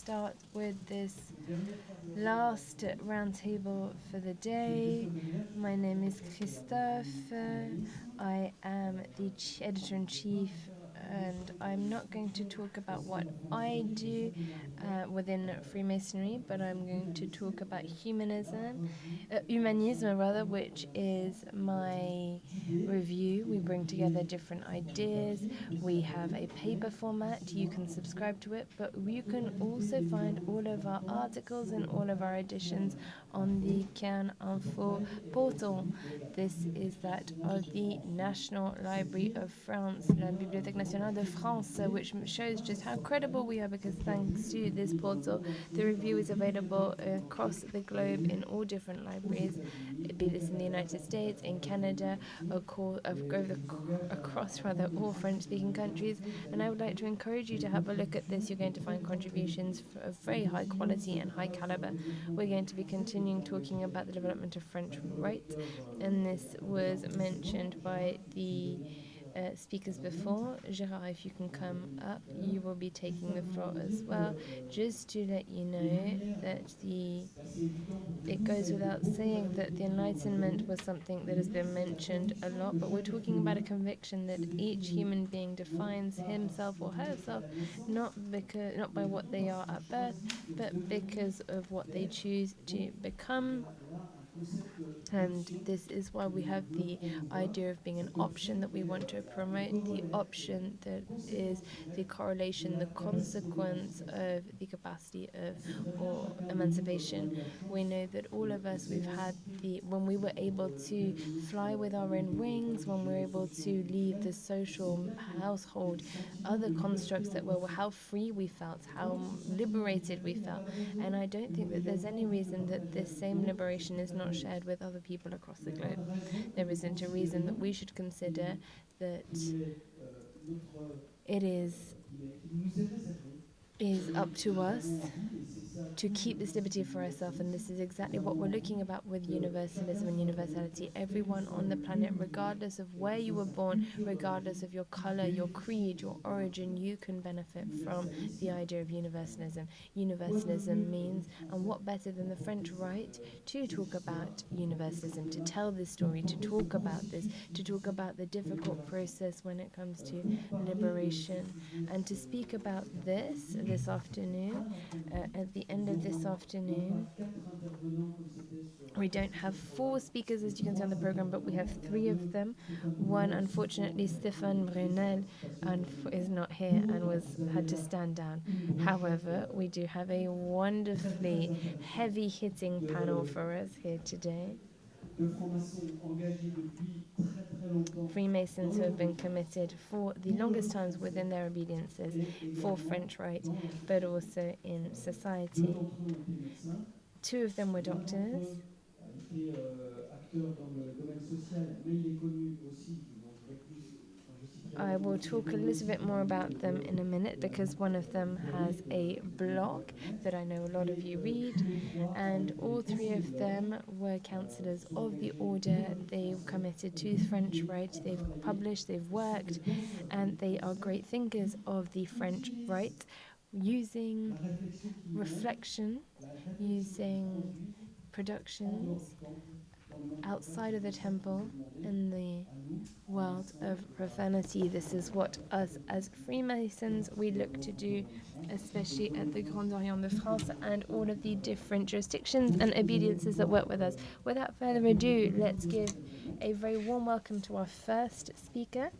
Start with this last roundtable for the day. My name is Christophe. I am the editor-in-chief, and I'm not going to talk about what I do within Freemasonry, but I'm going to talk about humanism, which is my review. We bring together different ideas. We have a paper format. You can subscribe to it, but you can also find all of our articles and all of our editions on the Cairn Info portal. This is that of the National Library of France, la Bibliothèque Nationale de France, which shows just how credible we are, because thanks to this portal, the review is available across the globe in all different libraries, be this in the United States, in Canada, across all French-speaking countries. And I would like to encourage you to have a look at this. You're going to find contributions of very high quality and high caliber. We're going to be continuing talking about the development of French Rite, and this was mentioned by the speakers before. Gérard, if you can come up, you will be taking the floor as well. Just to let you know that it goes without saying that the Enlightenment was something that has been mentioned a lot, but we're talking about a conviction that each human being defines himself or herself not by what they are at birth, but because of what they choose to become. And this is why we have the idea of being an option that we want to promote, the option that is the correlation, the consequence of the capacity of or emancipation. We know that all of us, when we were able to fly with our own wings, when we were able to leave the social household, other constructs that were how free we felt, how liberated we felt. And I don't think that there's any reason that this same liberation is not shared with other people across the globe. There isn't a reason that we should consider that it is up to us to keep this liberty for ourselves, and this is exactly what we're looking about with universalism and universality. Everyone on the planet, regardless of where you were born, regardless of your color, your creed, your origin, you can benefit from the idea of universalism. Universalism means, and what better than the French Rite to talk about universalism, to tell this story, to talk about this, to talk about the difficult process when it comes to liberation, and to speak about this afternoon. At the end of this afternoon, we don't have 4 speakers, as you can see on the program, but we have 3 of them. One, unfortunately, Stéphane Brunel, is not here and had to stand down. However, we do have a wonderfully heavy-hitting panel for us here today. Freemasons who have been committed for the longest times within their obediences for French Rite, but also in society. 2 of them were doctors. I will talk a little bit more about them in a minute, because one of them has a blog that I know a lot of you read, and all 3 of them were councillors of the order. They've committed to French Rite, they've published, they've worked, and they are great thinkers of the French Rite, using reflection, using productions outside of the temple in the world of profanity. This is what us as Freemasons we look to do, especially at the Grand Orient de France and all of the different jurisdictions and obediences that work with us. Without further ado, let's give a very warm welcome to our first speaker.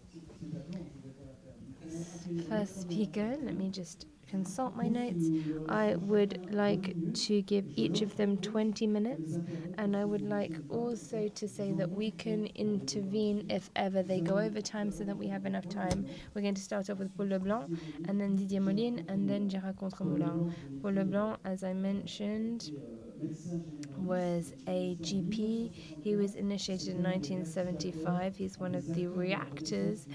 Let me just consult my notes. I would like to give each of them 20 minutes, and I would like also to say that we can intervene if ever they go over time, so that we have enough time. We're going to start off with Paul Leblanc, and then Didier Molines, and then Gérard Contremoulin. Paul Leblanc, as I mentioned, was a GP. He was initiated in 1975. He's one of the reactors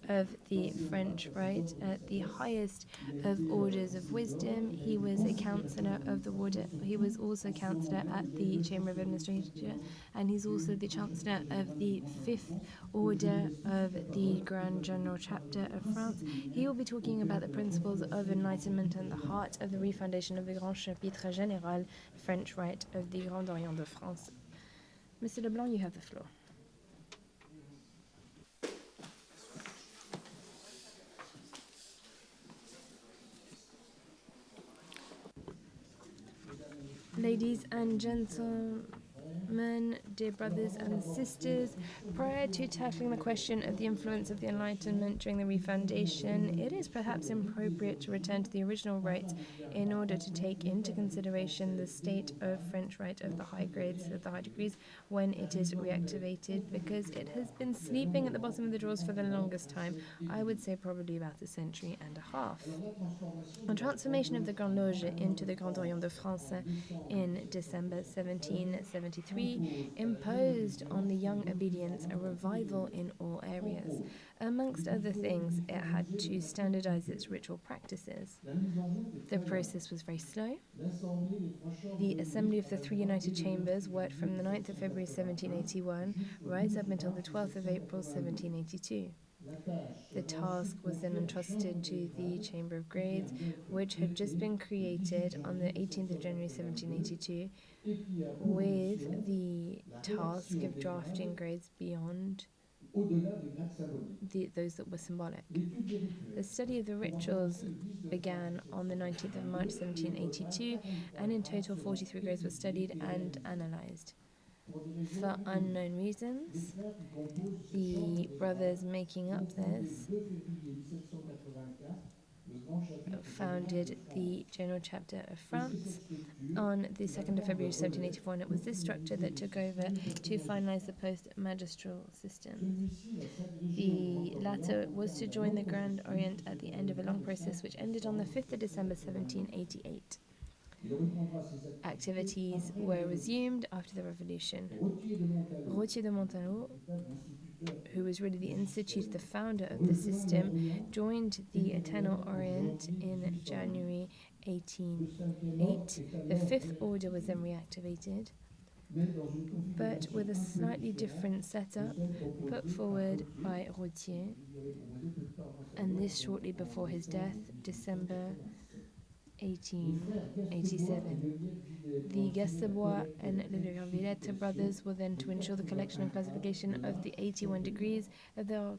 of the French Rite at the highest of orders of wisdom. He was a councillor of the order. He was also councillor at the Chamber of Administration, and he's also the chancellor of the Fifth Order of the Grand General Chapter of France. He will be talking about the principles of enlightenment and the heart of the refondation of the Grand Chapitre Général, French Rite of the Grand Orient de France. Mr. Leblanc, you have the floor. Ladies and gentlemen, dear brothers and sisters, prior to tackling the question of the influence of the Enlightenment during the refundation, it is perhaps appropriate to return to the original rites in order to take into consideration the state of French Rite of the high grades, of the high degrees, when it is reactivated, because it has been sleeping at the bottom of the drawers for the longest time, I would say probably about a century and a half. The transformation of the Grand Loge into the Grand Orient de France in December 1773 imposed on the young obedience a revival in all areas. Amongst other things, it had to standardize its ritual practices. The process was very slow. The assembly of the three united chambers worked from the 9th of February 1781 right up until the 12th of April 1782. The task was then entrusted to the Chamber of Grades, which had just been created on the 18th of January 1782, with the task of drafting grades beyond those that were symbolic. The study of the rituals began on the 19th of March 1782, and in total 43 grades were studied and analysed. For unknown reasons, the brothers making up this founded the General Chapter of France on the 2nd of February 1784, and it was this structure that took over to finalise the post-magistral system. The latter was to join the Grand Orient at the end of a long process which ended on the 5th of December 1788. Activities were resumed after the revolution. Rite de Montalot, who was really the institute, the founder of the system, joined the Eternal Orient in January 1808. The Fifth Order was then reactivated, but with a slightly different setup put forward by Rite, and this shortly before his death, December 1887. The Gassebois and the brothers were then to ensure the collection and classification of the 81 degrees of the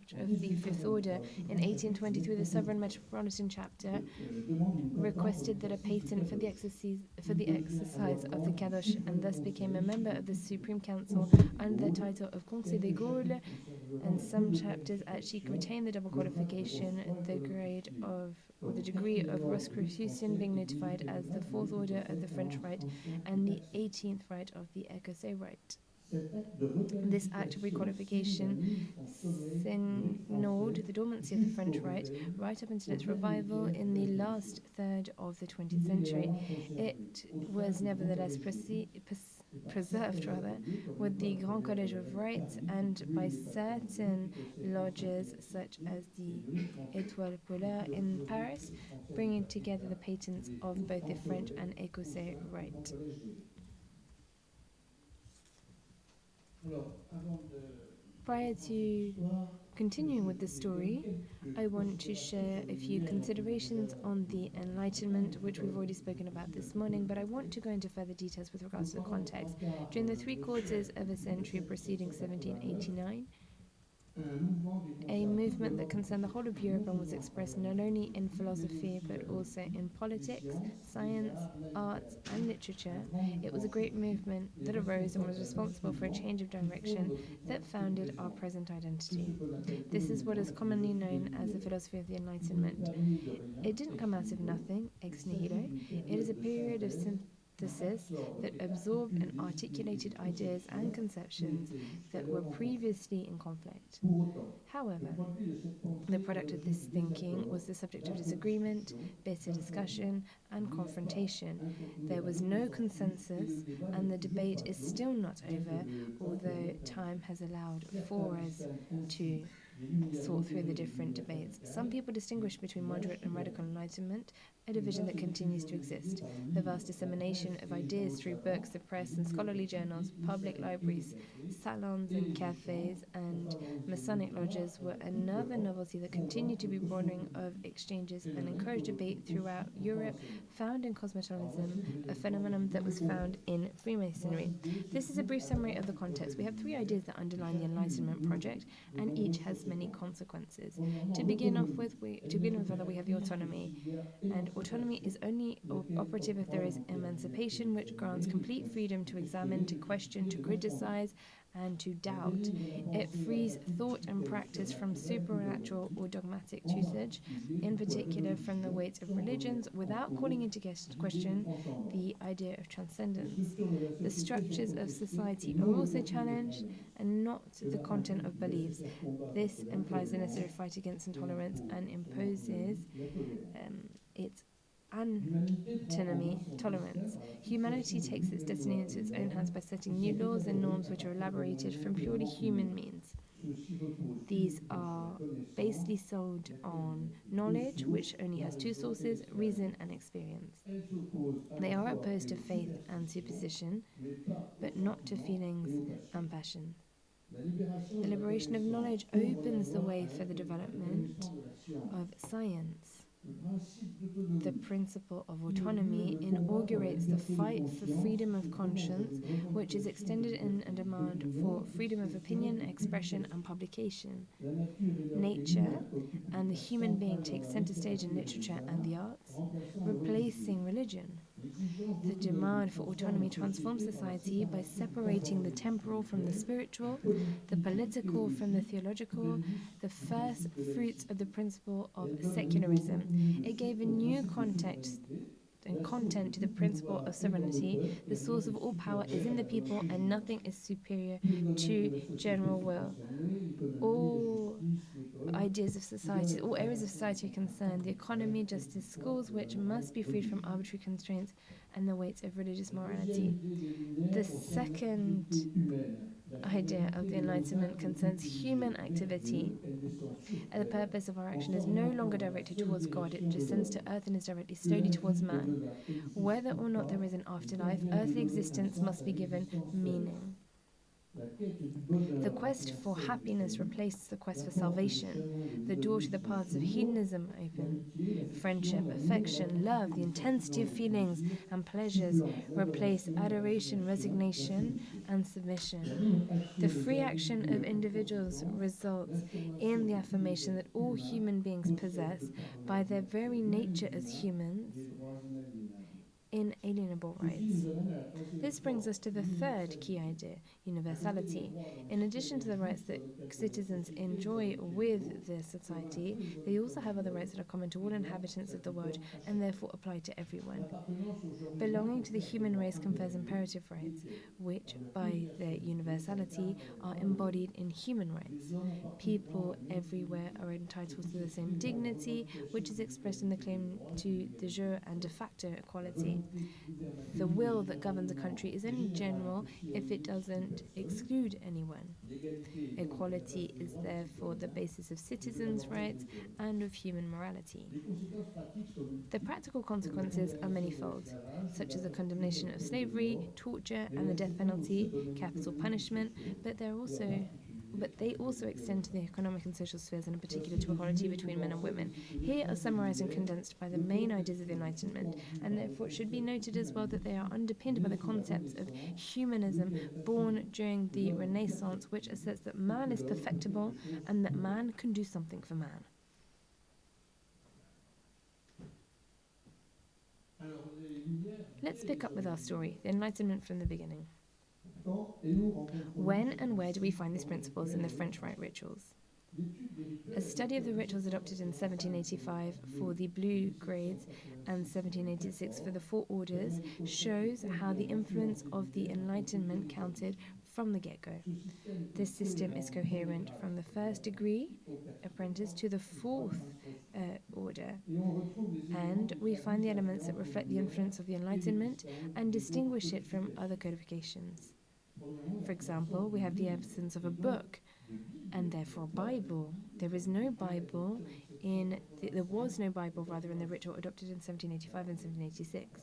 Fifth Order. In 1823, the Sovereign Metropolitan Chapter requested that a patent for the exercise of the Kadosh, and thus became a member of the Supreme Council under the title of Conseil des Gaules, and some chapters actually retain the double qualification, the grade of, or the degree of Rosicrucian being notified as the Fourth Order of the French Rite and the 18th Rite of the Écossais Rite. This act of requalification signalled the dormancy of the French Rite right up until its revival in the last third of the 20th century. It was nevertheless preserved with the Grand Collège of Rites and by certain lodges such as the Étoile Polaire in Paris, bringing together the patents of both the French and Écossais Rite. Prior to continuing with the story, I want to share a few considerations on the Enlightenment, which we've already spoken about this morning, but I want to go into further details with regards to the context. During the 3/4 of a century preceding 1789, a movement that concerned the whole of Europe and was expressed not only in philosophy but also in politics, science, arts and literature. It was a great movement that arose and was responsible for a change of direction that founded our present identity. This is what is commonly known as the philosophy of the Enlightenment. It didn't come out of nothing, ex nihilo. It is a period of synthesis that absorbed and articulated ideas and conceptions that were previously in conflict. However, the product of this thinking was the subject of disagreement, bitter discussion, and confrontation. There was no consensus, and the debate is still not over, although time has allowed for us to sort through the different debates. Some people distinguish between moderate and radical enlightenment, a division that continues to exist. The vast dissemination of ideas through books, the press, and scholarly journals, public libraries, salons and cafes, and Masonic lodges were another novelty that continued to be broadening of exchanges and encouraged debate throughout Europe, found in cosmopolitanism, a phenomenon that was found in Freemasonry. This is a brief summary of the context. We have three ideas that underline the Enlightenment project, and each has many consequences. To begin with, we have the autonomy, and autonomy is only operative if there is emancipation, which grants complete freedom to examine, to question, to criticize, and to doubt. It frees thought and practice from supernatural or dogmatic tutelage, in particular from the weight of religions, without calling into question the idea of transcendence. The structures of society are also challenged, and not the content of beliefs. This implies the necessary fight against intolerance and imposes its antinomy, tolerance. Humanity takes its destiny into its own hands by setting new laws and norms which are elaborated from purely human means. These are basically sold on knowledge, which only has two sources, reason and experience. They are opposed to faith and superstition, but not to feelings and passion. The liberation of knowledge opens the way for the development of science. The principle of autonomy inaugurates the fight for freedom of conscience, which is extended in a demand for freedom of opinion, expression, and publication. Nature and the human being take center stage in literature and the arts, replacing religion. The demand for autonomy transforms society by separating the temporal from the spiritual, the political from the theological, the first fruits of the principle of secularism. It gave a new context and content to the principle of sovereignty. The source of all power is in the people, and nothing is superior to general will. All ideas of society, all areas of society are concerned: the economy, justice, schools, which must be freed from arbitrary constraints and the weight of religious morality. The second idea of the Enlightenment concerns human activity. The purpose of our action is no longer directed towards God, it descends to earth and is directed slowly towards man. Whether or not there is an afterlife, earthly existence must be given meaning. The quest for happiness replaces the quest for salvation. The door to the paths of hedonism open. Friendship, affection, love, the intensity of feelings and pleasures replace adoration, resignation, and submission. The free action of individuals results in the affirmation that all human beings possess, by their very nature as humans, inalienable rights. This brings us to the third key idea, universality. In addition to the rights that citizens enjoy with their society, they also have other rights that are common to all inhabitants of the world and therefore apply to everyone. Belonging to the human race confers imperative rights, which, by their universality, are embodied in human rights. People everywhere are entitled to the same dignity, which is expressed in the claim to de jure and de facto equality. The will that governs a country is only general if it doesn't exclude anyone. Equality is therefore the basis of citizens' rights and of human morality. The practical consequences are manifold, such as the condemnation of slavery, torture, and the death penalty, capital punishment, but they also extend to the economic and social spheres, and in particular to equality between men and women. Here are summarized and condensed by the main ideas of the Enlightenment, and therefore it should be noted as well that they are underpinned by the concepts of humanism born during the Renaissance, which asserts that man is perfectible and that man can do something for man. Let's pick up with our story, the Enlightenment from the beginning. When and where do we find these principles in the French Rite rituals? A study of the rituals adopted in 1785 for the Blue Grades and 1786 for the Four Orders shows how the influence of the Enlightenment counted from the get-go. This system is coherent from the first degree apprentice to the fourth order, and we find the elements that reflect the influence of the Enlightenment and distinguish it from other codifications. For example, we have the absence of a book, and therefore Bible, There was no Bible in the ritual adopted in 1785 and 1786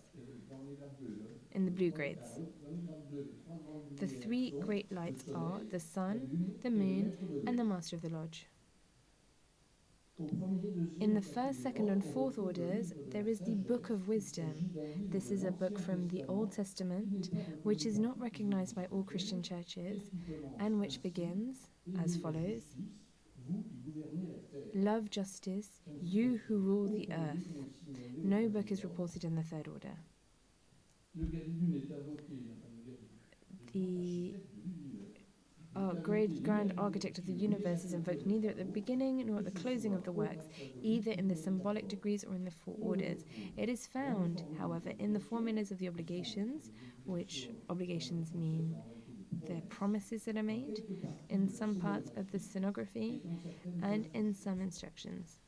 in the blue grades. The three great lights are the sun, the moon, and the master of the lodge. In the first, second, and fourth orders, there is the Book of Wisdom. This is a book from the Old Testament, which is not recognized by all Christian churches, and which begins as follows: Love justice, you who rule the earth. No book is reported in the third order. The grand architect of the universe is invoked neither at the beginning nor at the closing of the works, either in the symbolic degrees or in the four orders. It is found, however, in the formulas of the obligations, which obligations mean the promises that are made, in some parts of the stenography, and in some instructions.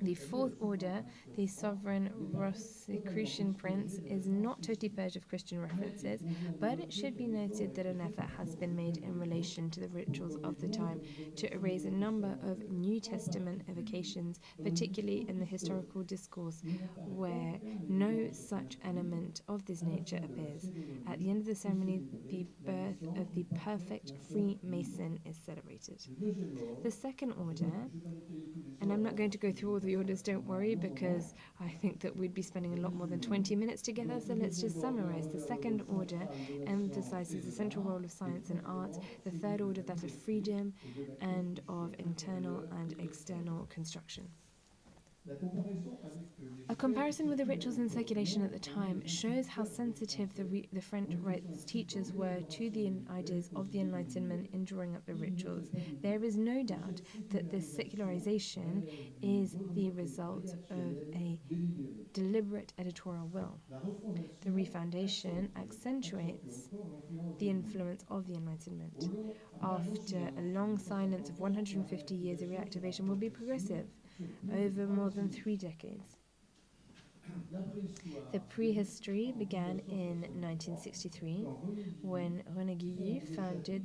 The fourth order, the sovereign Rosicrucian prince, is not totally purged of Christian references, but it should be noted that an effort has been made in relation to the rituals of the time to erase a number of New Testament evocations, particularly in the historical discourse, where no such element of this nature appears. At the end of the ceremony, the birth of the perfect Freemason is celebrated. The second order, and I'm not going to go through all the orders, don't worry, because I think that we'd be spending a lot more than 20 minutes together, so let's just summarize. The second order emphasizes the central role of science and art, the third order that of freedom and of internal and external construction. A comparison with the rituals in circulation at the time shows how sensitive the French Rite teachers were to the ideas of the Enlightenment in drawing up the rituals. There is no doubt that this secularization is the result of a deliberate editorial will. The refoundation accentuates the influence of the Enlightenment. After a long silence of 150 years, the reactivation will be progressive over more than 3 decades. The prehistory began in 1963 when René Guilly founded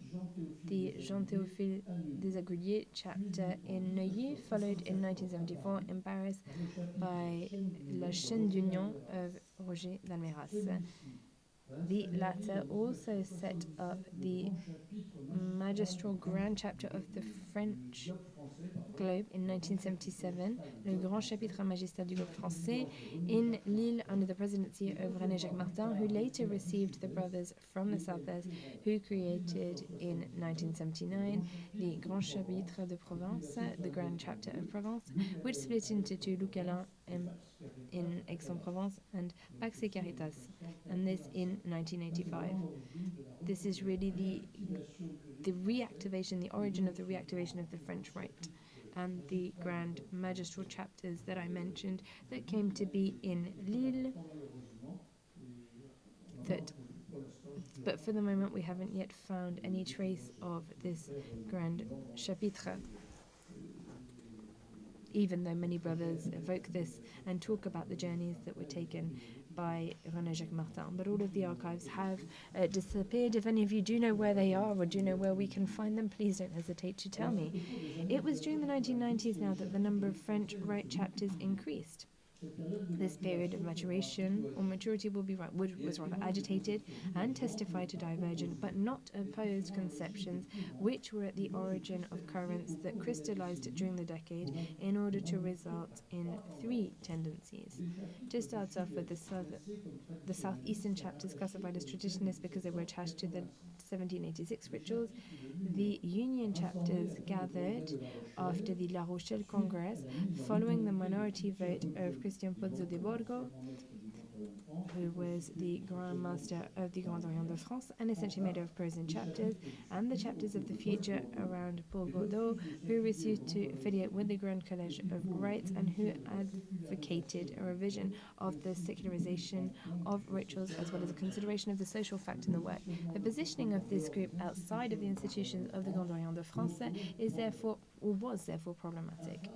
the Jean-Théophile des Aiguilliers chapter in Neuilly, followed in 1974 in Paris by La Chaîne d'Union of Roger d'Almeras. The latter also set up the magistral grand chapter of the French globe in 1977, le Grand Chapitre magistral du globe français, in Lille under the presidency of René Jacques Martin, who later received the brothers from the Southwest, who created in 1979 the Grand Chapitre de Provence, the Grand Chapter of Provence, which split into 2, Lucalan in Aix-en-Provence and Pax et Caritas, and this in 1985. This is really the reactivation, the origin of the reactivation of the French Rite, and the grand magistral chapters that I mentioned that came to be in Lille. But for the moment, we haven't yet found any trace of this grand chapitre, even though many brothers evoke this and talk about the journeys that were taken by René Jacques Martin. But all of the archives have disappeared. If any of you do know where they are or do know where we can find them, please don't hesitate to tell me. It was during the 1990s now that the number of French Rite chapters increased. This period of maturation or maturity was rather agitated and testified to divergent but not opposed conceptions, which were at the origin of currents that crystallized during the decade in order to result in 3 tendencies. To start off with the southeastern chapters classified as traditionalists because they were attached to the 1786 rituals. The Union chapters gathered after the La Rochelle Congress, following the minority vote of Christian Pozzo de Borgo, who was the Grand Master of the Grand Orient de France and essentially made of prose and chapters, and the chapters of the future around Paul Bordeaux, who refused to affiliate with the Grand College of Rite and who advocated a revision of the secularization of rituals as well as a consideration of the social fact in the work. The positioning of this group outside of the institutions of the Grand Orient de France was therefore problematic.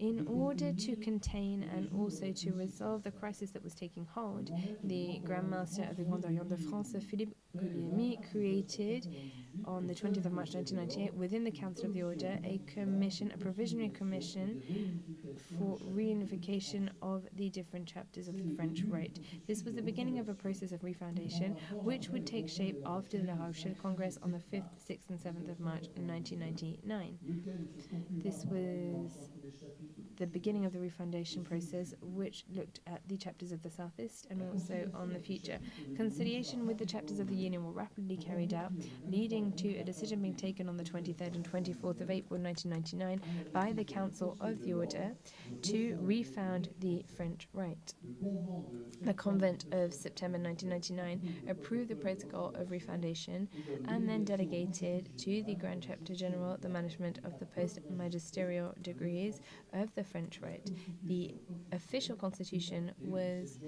In order to contain and also to resolve the crisis that was taking hold, the Grand Master of the Grand Orient de France, Philippe Guglielmi, created on the 20th of March 1998, within the Council of the Order, a provisionary commission for reunification of the different chapters of the French Rite. This was the beginning of a process of refoundation, which would take shape after the La Rochelle Congress on the 5th, 6th, and 7th of March 1999. This was the beginning of the refoundation process, which looked at the chapters of the Southeast and also on the future. Conciliation with the chapters of the Union were rapidly carried out, leading to a decision being taken on the 23rd and 24th of April 1999 by the Council of the Order to refound the French Rite. The Convent of September 1999 approved the protocol of refoundation and then delegated to the Grand Chapter General the management of the post-magisterial degrees of the French Rite. The official constitution was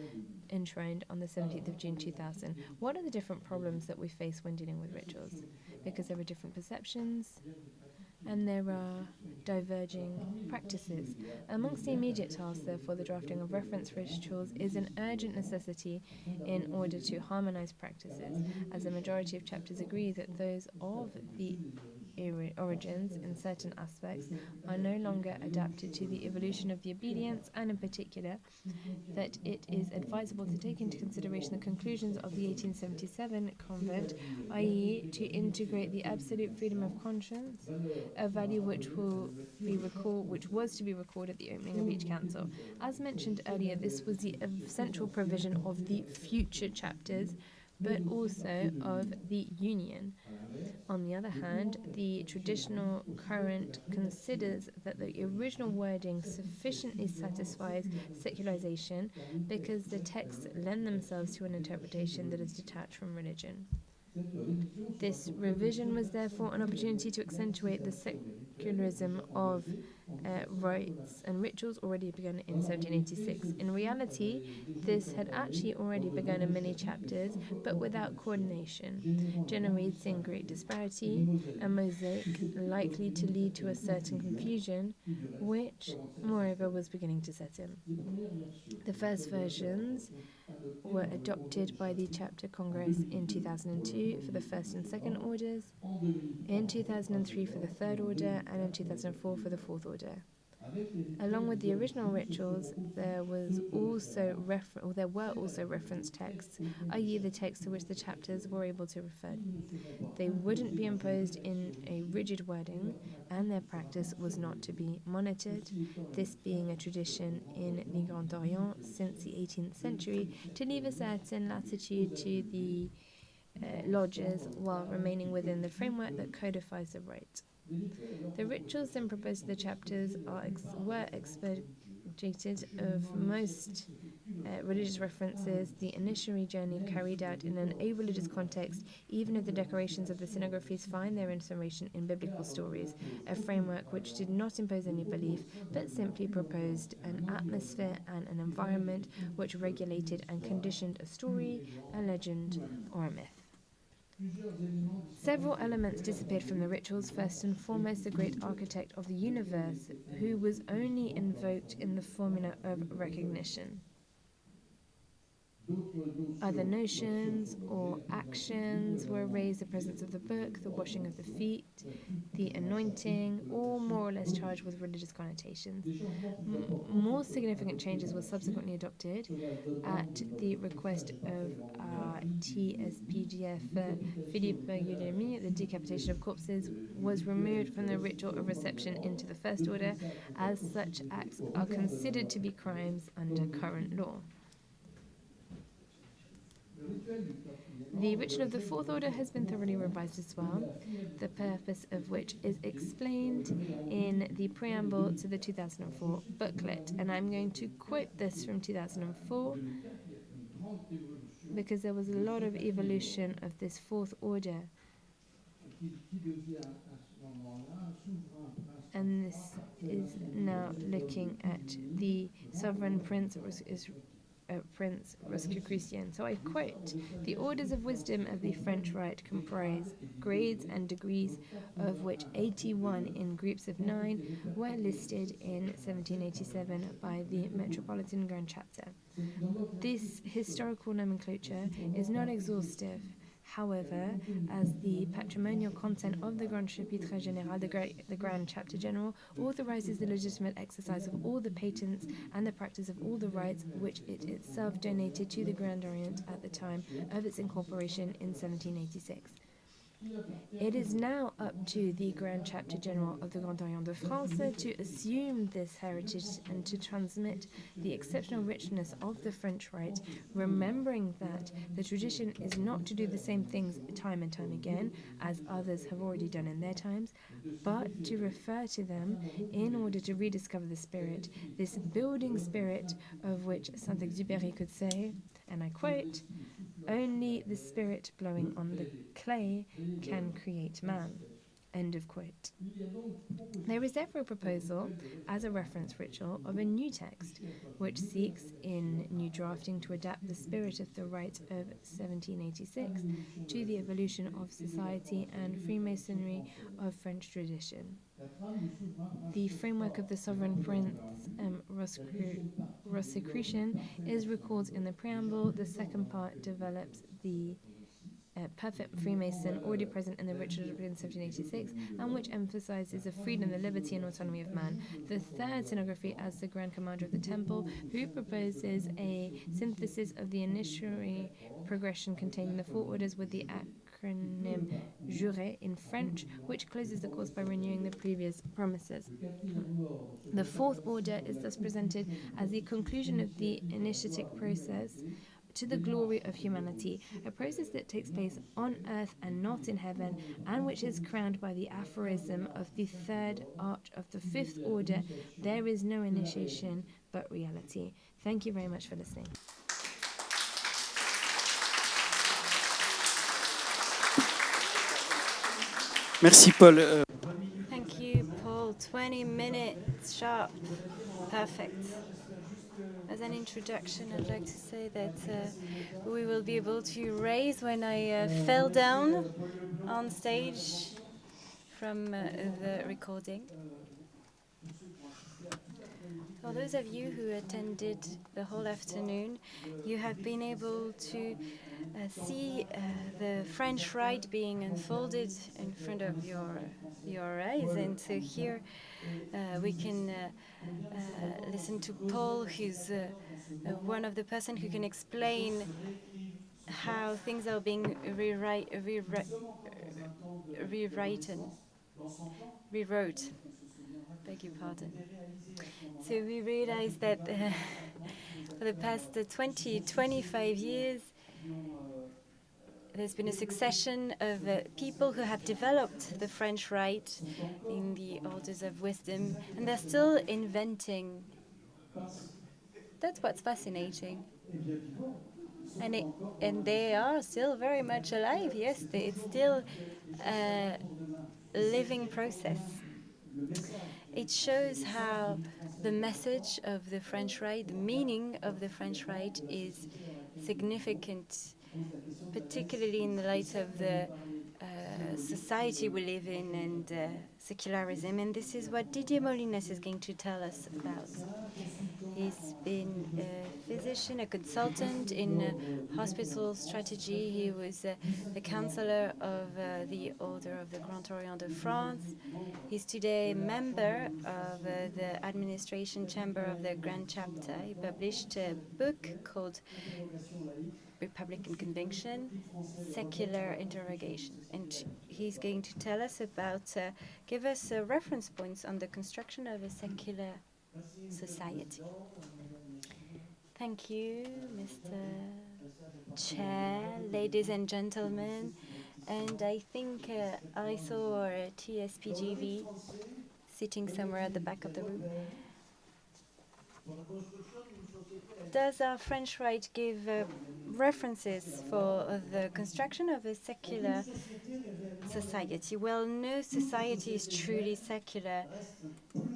enshrined on the 17th of June 2000. What are the different problems that we face when dealing with rituals? Because there are different perceptions and there are diverging practices. Amongst the immediate tasks, therefore, the drafting of reference rituals is an urgent necessity in order to harmonize practices, as the majority of chapters agree that those of the origins in certain aspects are no longer adapted to the evolution of the obedience, and in particular that it is advisable to take into consideration the conclusions of the 1877 convent, i.e. to integrate the absolute freedom of conscience, a value which was to be recalled at the opening of each council. As mentioned earlier, this was the central provision of the future chapters, but also of the Union. On the other hand, the traditional current considers that the original wording sufficiently satisfies secularization because the texts lend themselves to an interpretation that is detached from religion. This revision was therefore an opportunity to accentuate the secularism of rites and rituals already begun in 1786. In reality, this had actually already begun in many chapters, but without coordination, generating great disparity, a mosaic likely to lead to a certain confusion, which, moreover, was beginning to set in. The first versions were adopted by the Chapter Congress in 2002 for the first and second orders, in 2003 for the third order, and in 2004 for the fourth order. Along with the original rituals, there were also reference texts, i.e. the texts to which the chapters were able to refer. They wouldn't be imposed in a rigid wording, and their practice was not to be monitored, this being a tradition in the Grand Orient since the 18th century to leave a certain latitude to the lodges while remaining within the framework that codifies the rite. The rituals then proposed to the chapters were expurgated of most religious references. The initiatory journey carried out in an a-religious context, even if the decorations of the scenographies find their inspiration in biblical stories, a framework which did not impose any belief, but simply proposed an atmosphere and an environment which regulated and conditioned a story, a legend, or a myth. Several elements disappeared from the rituals, first and foremost the great architect of the universe, who was only invoked in the formula of recognition. Other notions or actions were raised: the presence of the book, the washing of the feet, the anointing, all more or less charged with religious connotations. More significant changes were subsequently adopted at the request of TSPGF Philippe Guglielmi. The decapitation of corpses was removed from the ritual of reception into the first order, as such acts are considered to be crimes under current law. The ritual of the fourth order has been thoroughly revised as well, the purpose of which is explained in the preamble to the 2004 booklet. And I'm going to quote this from 2004 because there was a lot of evolution of this fourth order. And this is now looking at the sovereign prince is Prince Rosicrucian. So I quote, "The orders of wisdom of the French Rite comprise grades and degrees, of which 81 in groups of 9 were listed in 1787 by the Metropolitan Grand Chapter. This historical nomenclature is not exhaustive. However, as the patrimonial content of the Grand Chapitre Général, the Grand Chapter General, authorizes the legitimate exercise of all the patents and the practice of all the rights which it itself donated to the Grand Orient at the time of its incorporation in 1786. It is now up to the Grand Chapter General of the Grand Orient de France to assume this heritage and to transmit the exceptional richness of the French Rite, remembering that the tradition is not to do the same things time and time again, as others have already done in their times, but to refer to them in order to rediscover the spirit, this building spirit of which Saint-Exupéry could say, and I quote, 'Only the spirit blowing on the clay can create man.'" End of quote. There is therefore a proposal, as a reference ritual, of a new text, which seeks, in new drafting, to adapt the spirit of the Rite of 1786 to the evolution of society and Freemasonry of French tradition. The framework of the sovereign prince Rosicrucian is recalled in the preamble. The second part develops the perfect Freemason already present in the ritual of 1786, and which emphasizes the freedom, the liberty, and autonomy of man. The third stenography as the Grand Commander of the Temple, who proposes a synthesis of the initiatory progression containing the 4 orders with the acronym Juré in French, which closes the course by renewing the previous promises. The 4th order is thus presented as the conclusion of the initiatic process to the glory of humanity, a process that takes place on earth and not in heaven, and which is crowned by the aphorism of the 3rd arch of the 5th order: "There is no initiation but reality." Thank you very much for listening. Merci Paul. Thank you, Paul. 20 minutes sharp. Perfect. As an introduction, I'd like to say that we will be able to raise when I fell down on stage from the recording. For those of you who attended the whole afternoon, you have been able to see the French Rite being unfolded in front of your eyes, and so here we can listen to Paul, who's one of the person who can explain how things are being rewrote. Beg your pardon. So we realized that for the past 25 years, there's been a succession of people who have developed the French Rite in the orders of wisdom, and they're still inventing. That's what's fascinating. And they are still very much alive, yes, it's still a living process. It shows how the message of the French Rite, the meaning of the French Rite is significant, particularly in the light of the society we live in and secularism. And this is what Didier Molines is going to tell us about. He's been a physician, a consultant in hospital strategy. He was the Chancellor of the Order of the Grand Orient de France. He's today a member of the Administration Chamber of the Grand Chapter. He published a book called Republican Conviction, Secular Interrogation. And he's going to tell us about, give us reference points on the construction of a secular society. Thank you, Mr. Chair, ladies and gentlemen. And I think I saw TSPGV sitting somewhere at the back of the room. Does our French Rite give references for the construction of a secular society? Well, no society is truly secular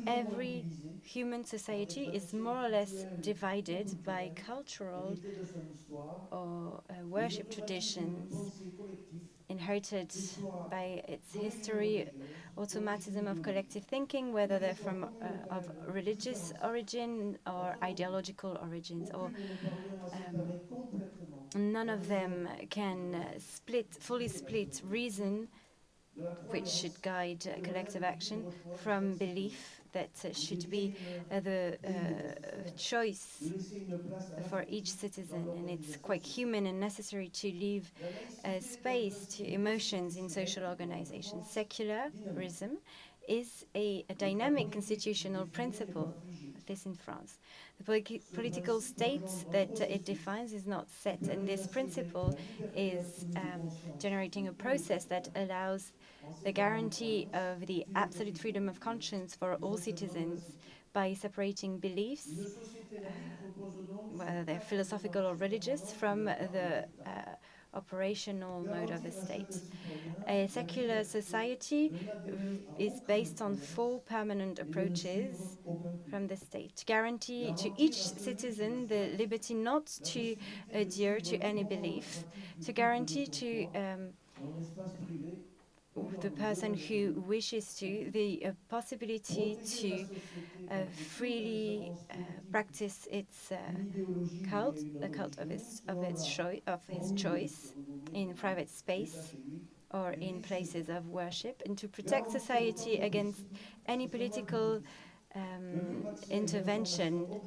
every human society is more or less divided by cultural or worship traditions inherited by its history, automatism of collective thinking, whether they're from of religious origin or ideological origins, or none of them can fully split reason, which should guide collective action, from belief that should be the choice for each citizen. And it's quite human and necessary to leave space to emotions in social organizations. Secularism is a dynamic constitutional principle, at least in France. The political state that it defines is not set, and this principle is generating a process that allows the guarantee of the absolute freedom of conscience for all citizens by separating beliefs, whether they're philosophical or religious, from the operational mode of the state. A secular society is based on 4 permanent approaches from the state to guarantee to each citizen the liberty not to adhere to any belief, to guarantee to the person who wishes to the possibility to freely practice its cult, the cult of his choice in private space or in places of worship, and to protect society against any political intervention,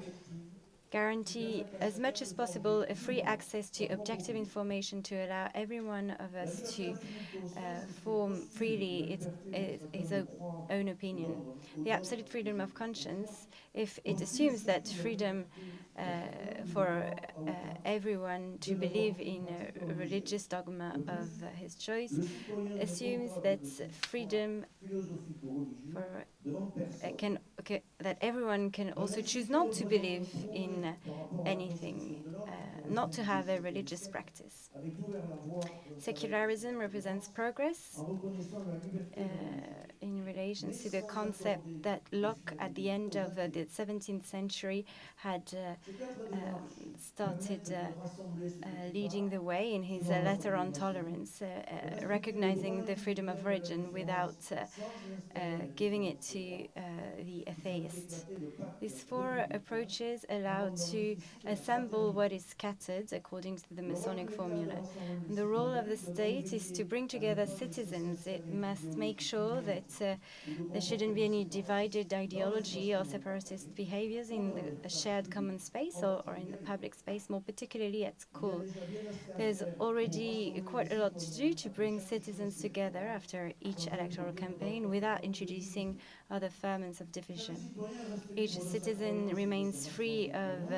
guarantee as much as possible a free access to objective information to allow every one of us to form freely his own opinion. The absolute freedom of conscience, if it assumes that freedom for everyone to believe in a religious dogma of his choice, assumes that freedom for that everyone can also choose not to believe in anything, not to have a religious practice. Secularism represents progress in relation to the concept that Locke, at the end of the 17th century, had started leading the way in his letter on tolerance, recognizing the freedom of religion without giving it to the atheist. These 4 approaches allow to assemble what is scattered according to the Masonic formula. And the role of the state is to bring together citizens. It must make sure that there shouldn't be any divided ideology or separatist behaviors in the shared common space or in the public space, more particularly at school. There's already quite a lot to do to bring citizens together after each electoral campaign without introducing other ferments of division. Each citizen remains free of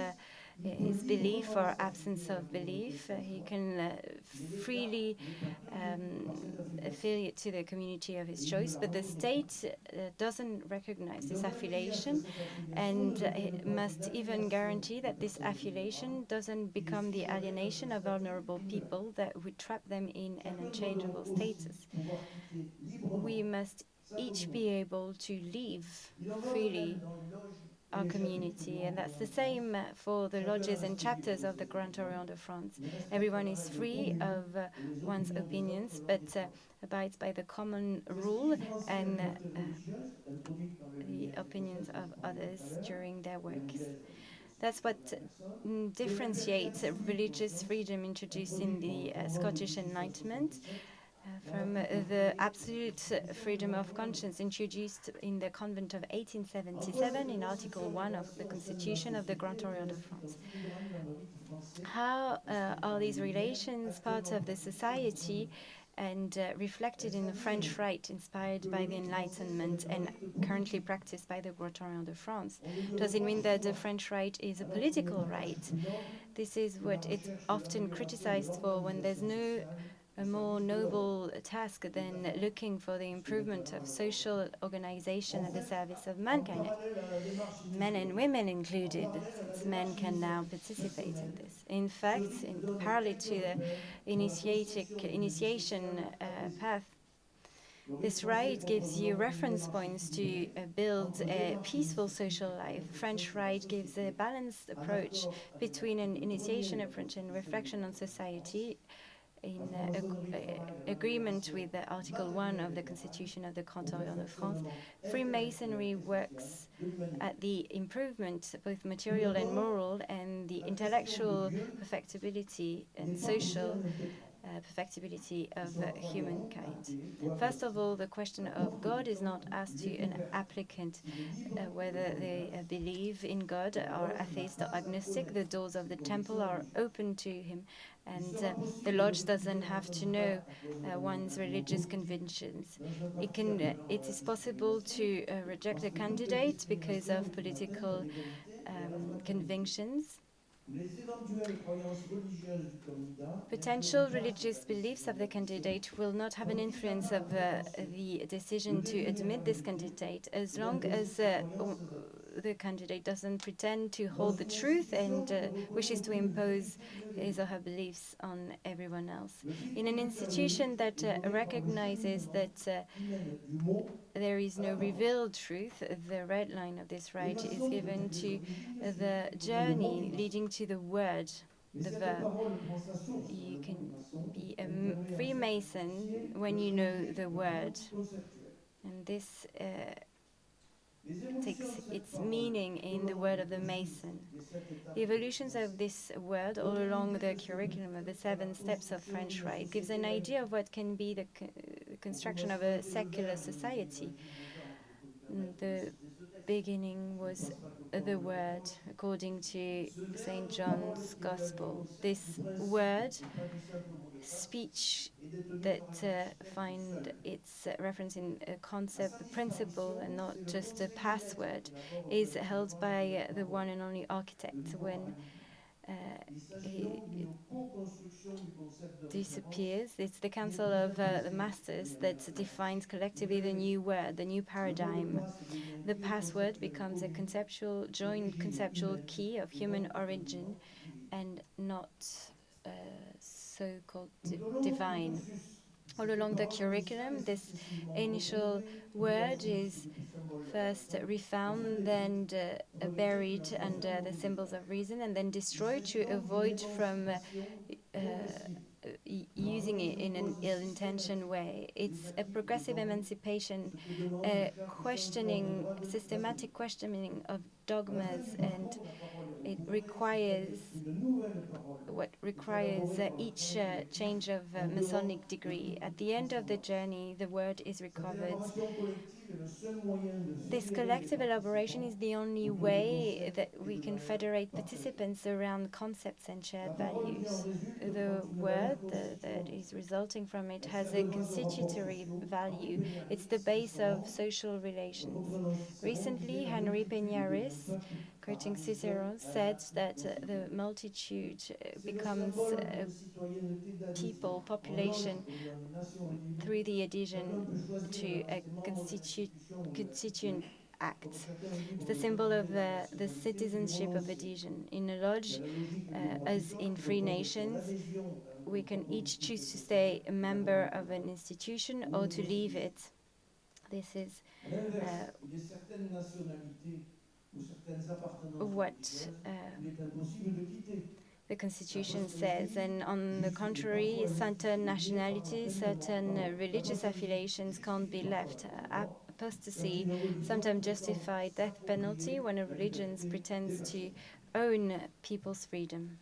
his belief or absence of belief. He can freely affiliate to the community of his choice, but the state doesn't recognize this affiliation, and it must even guarantee that this affiliation doesn't become the alienation of vulnerable people that would trap them in an unchangeable status. We must each be able to leave freely our community, and that's the same for the lodges and chapters of the Grand Orient de France. Everyone is free of one's opinions, but abides by the common rule and the opinions of others during their works. That's what differentiates religious freedom introduced in the Scottish Enlightenment from the absolute freedom of conscience introduced in the Convent of 1877 in Article 1 of the Constitution of the Grand Orient de France. How are these relations part of the society and reflected in the French Rite inspired by the Enlightenment and currently practiced by the Grand Orient de France? Does it mean that the French Rite is a political right? This is what it's often criticized for, when there's no a more noble task than looking for the improvement of social organization at the service of mankind, men and women included, since men can now participate in this. In fact, in parallel to the initiation path, This right gives you reference points to build a peaceful social life. French Rite gives a balanced approach between an initiation approach and reflection on society in agreement with Article 1 of the Constitution of the Grand Orient de France. Freemasonry works at the improvement, both material and moral, and the intellectual perfectibility and social perfectibility of humankind. First of all, the question of God is not asked to an applicant whether they believe in God or atheist or agnostic. The doors of the temple are open to him, and the lodge doesn't have to know one's religious convictions. It is possible to reject a candidate because of political convictions. Potential religious beliefs of the candidate will not have an influence of the decision to admit this candidate, as long as the candidate doesn't pretend to hold the truth and wishes to impose his or her beliefs on everyone else. In an institution that recognizes that there is no revealed truth, the red line of this right is given to the journey leading to the word, the verb. You can be a Freemason when you know the word, and this takes its meaning in the word of the Mason. The evolutions of this word all along the curriculum of the 7 steps of French Rite gives an idea of what can be the construction of a secular society. The beginning was the word, according to St. John's Gospel. This word, speech that find its reference in a concept, a principle, and not just a password, is held by the one and only architect. When he disappears, it's the Council of the Masters that defines collectively the new word, the new paradigm. The password becomes a conceptual, joint conceptual key of human origin and not so-called divine. All along the curriculum, this initial word is first refound, then buried under the symbols of reason, and then destroyed to avoid from using it in an ill-intentioned way. It's a progressive emancipation, a questioning, systematic questioning of dogmas, and it requires each change of Masonic degree. At the end of the journey, the word is recovered. This collective elaboration is the only way that we can federate participants around concepts and shared values. The word that is resulting from it has a constitutory value. It's the base of social relations. Recently, Henri Peñaris, quoting Cicero, said that the multitude becomes people, population, through the adhesion to a constituent act. It's the symbol of the citizenship of adhesion. In a lodge, as in free nations, we can each choose to stay a member of an institution or to leave it. This is what the Constitution says, and on the contrary, certain nationalities, certain religious affiliations can't be left. Apostasy sometimes justifies death penalty when a religion pretends to own people's freedom.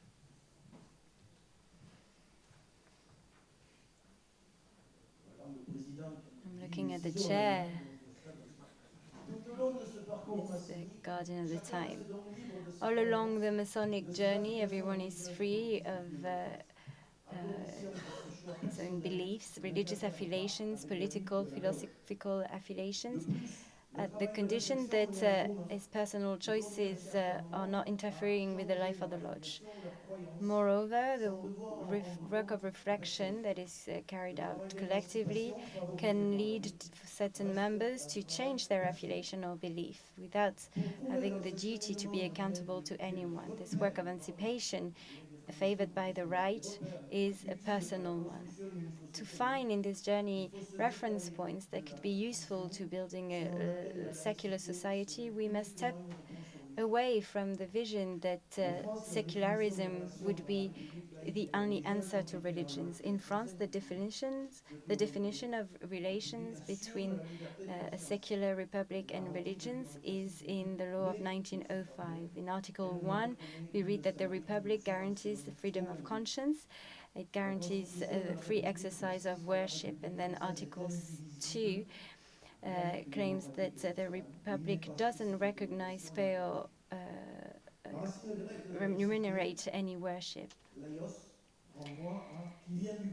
I'm looking at the chair. It's the guardian of the time. All along the Masonic journey, everyone is free of his own beliefs, religious affiliations, political, philosophical affiliations, at the condition that his personal choices are not interfering with the life of the lodge. Moreover, the work of reflection that is carried out collectively can lead certain members to change their affiliation or belief without having the duty to be accountable to anyone. This work of emancipation favored by the right is a personal one. To find in this journey reference points that could be useful to building a secular society, we must step away from the vision that secularism would be the only answer to religions. In France, the definition of relations between a secular republic and religions is in the law of 1905. In Article 1, we read that the republic guarantees the freedom of conscience. It guarantees the free exercise of worship. And then Article 2 claims that the republic doesn't recognize, pay, or remunerate any worship.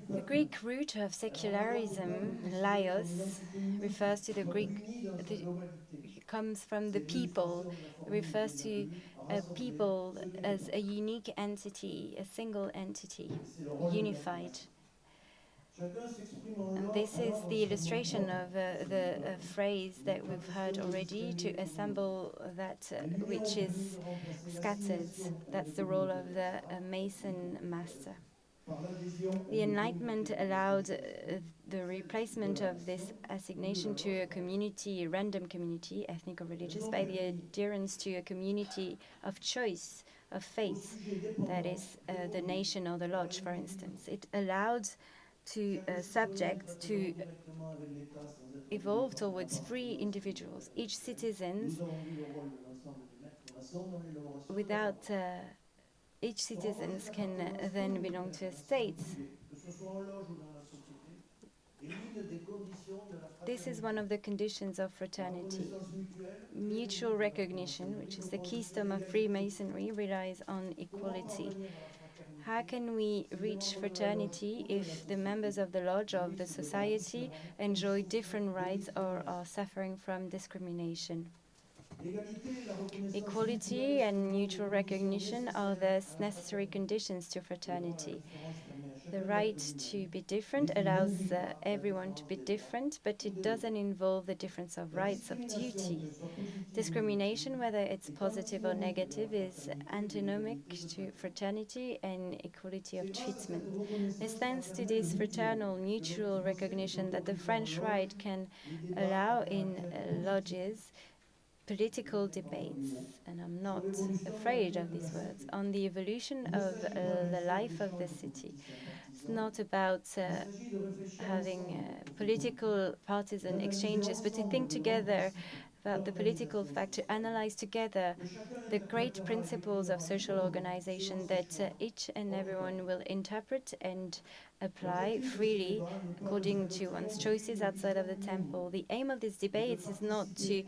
The Greek root of secularism, laos, refers to the comes from the people, refers to a people as a unique entity, a single entity, unified. And this is the illustration of the phrase that we've heard already, to assemble that which is scattered. That's the role of the mason master. The Enlightenment allowed the replacement of this assignation to a community, a random community, ethnic or religious, by the adherence to a community of choice, of faith, that is the nation or the lodge, for instance. It allowed to subject to evolve towards free individuals, each citizens without each citizens can then belong to a state. This is one of the conditions of fraternity. Mutual recognition, which is the keystone of Freemasonry, relies on equality. How can we reach fraternity if the members of the lodge or of the society enjoy different rights or are suffering from discrimination? Equality and mutual recognition are thus necessary conditions to fraternity. The right to be different allows everyone to be different, but it doesn't involve the difference of rights, of duty. Discrimination, whether it's positive or negative, is antinomic to fraternity and equality of treatment. It's thanks to this fraternal mutual recognition that the French right can allow in lodges political debates, and I'm not afraid of these words, on the evolution of the life of the city. It's not about having political partisan exchanges, but to think together about the political fact, to analyze together the great principles of social organization that each and everyone will interpret and apply freely according to one's choices outside of the temple. The aim of these debates is not to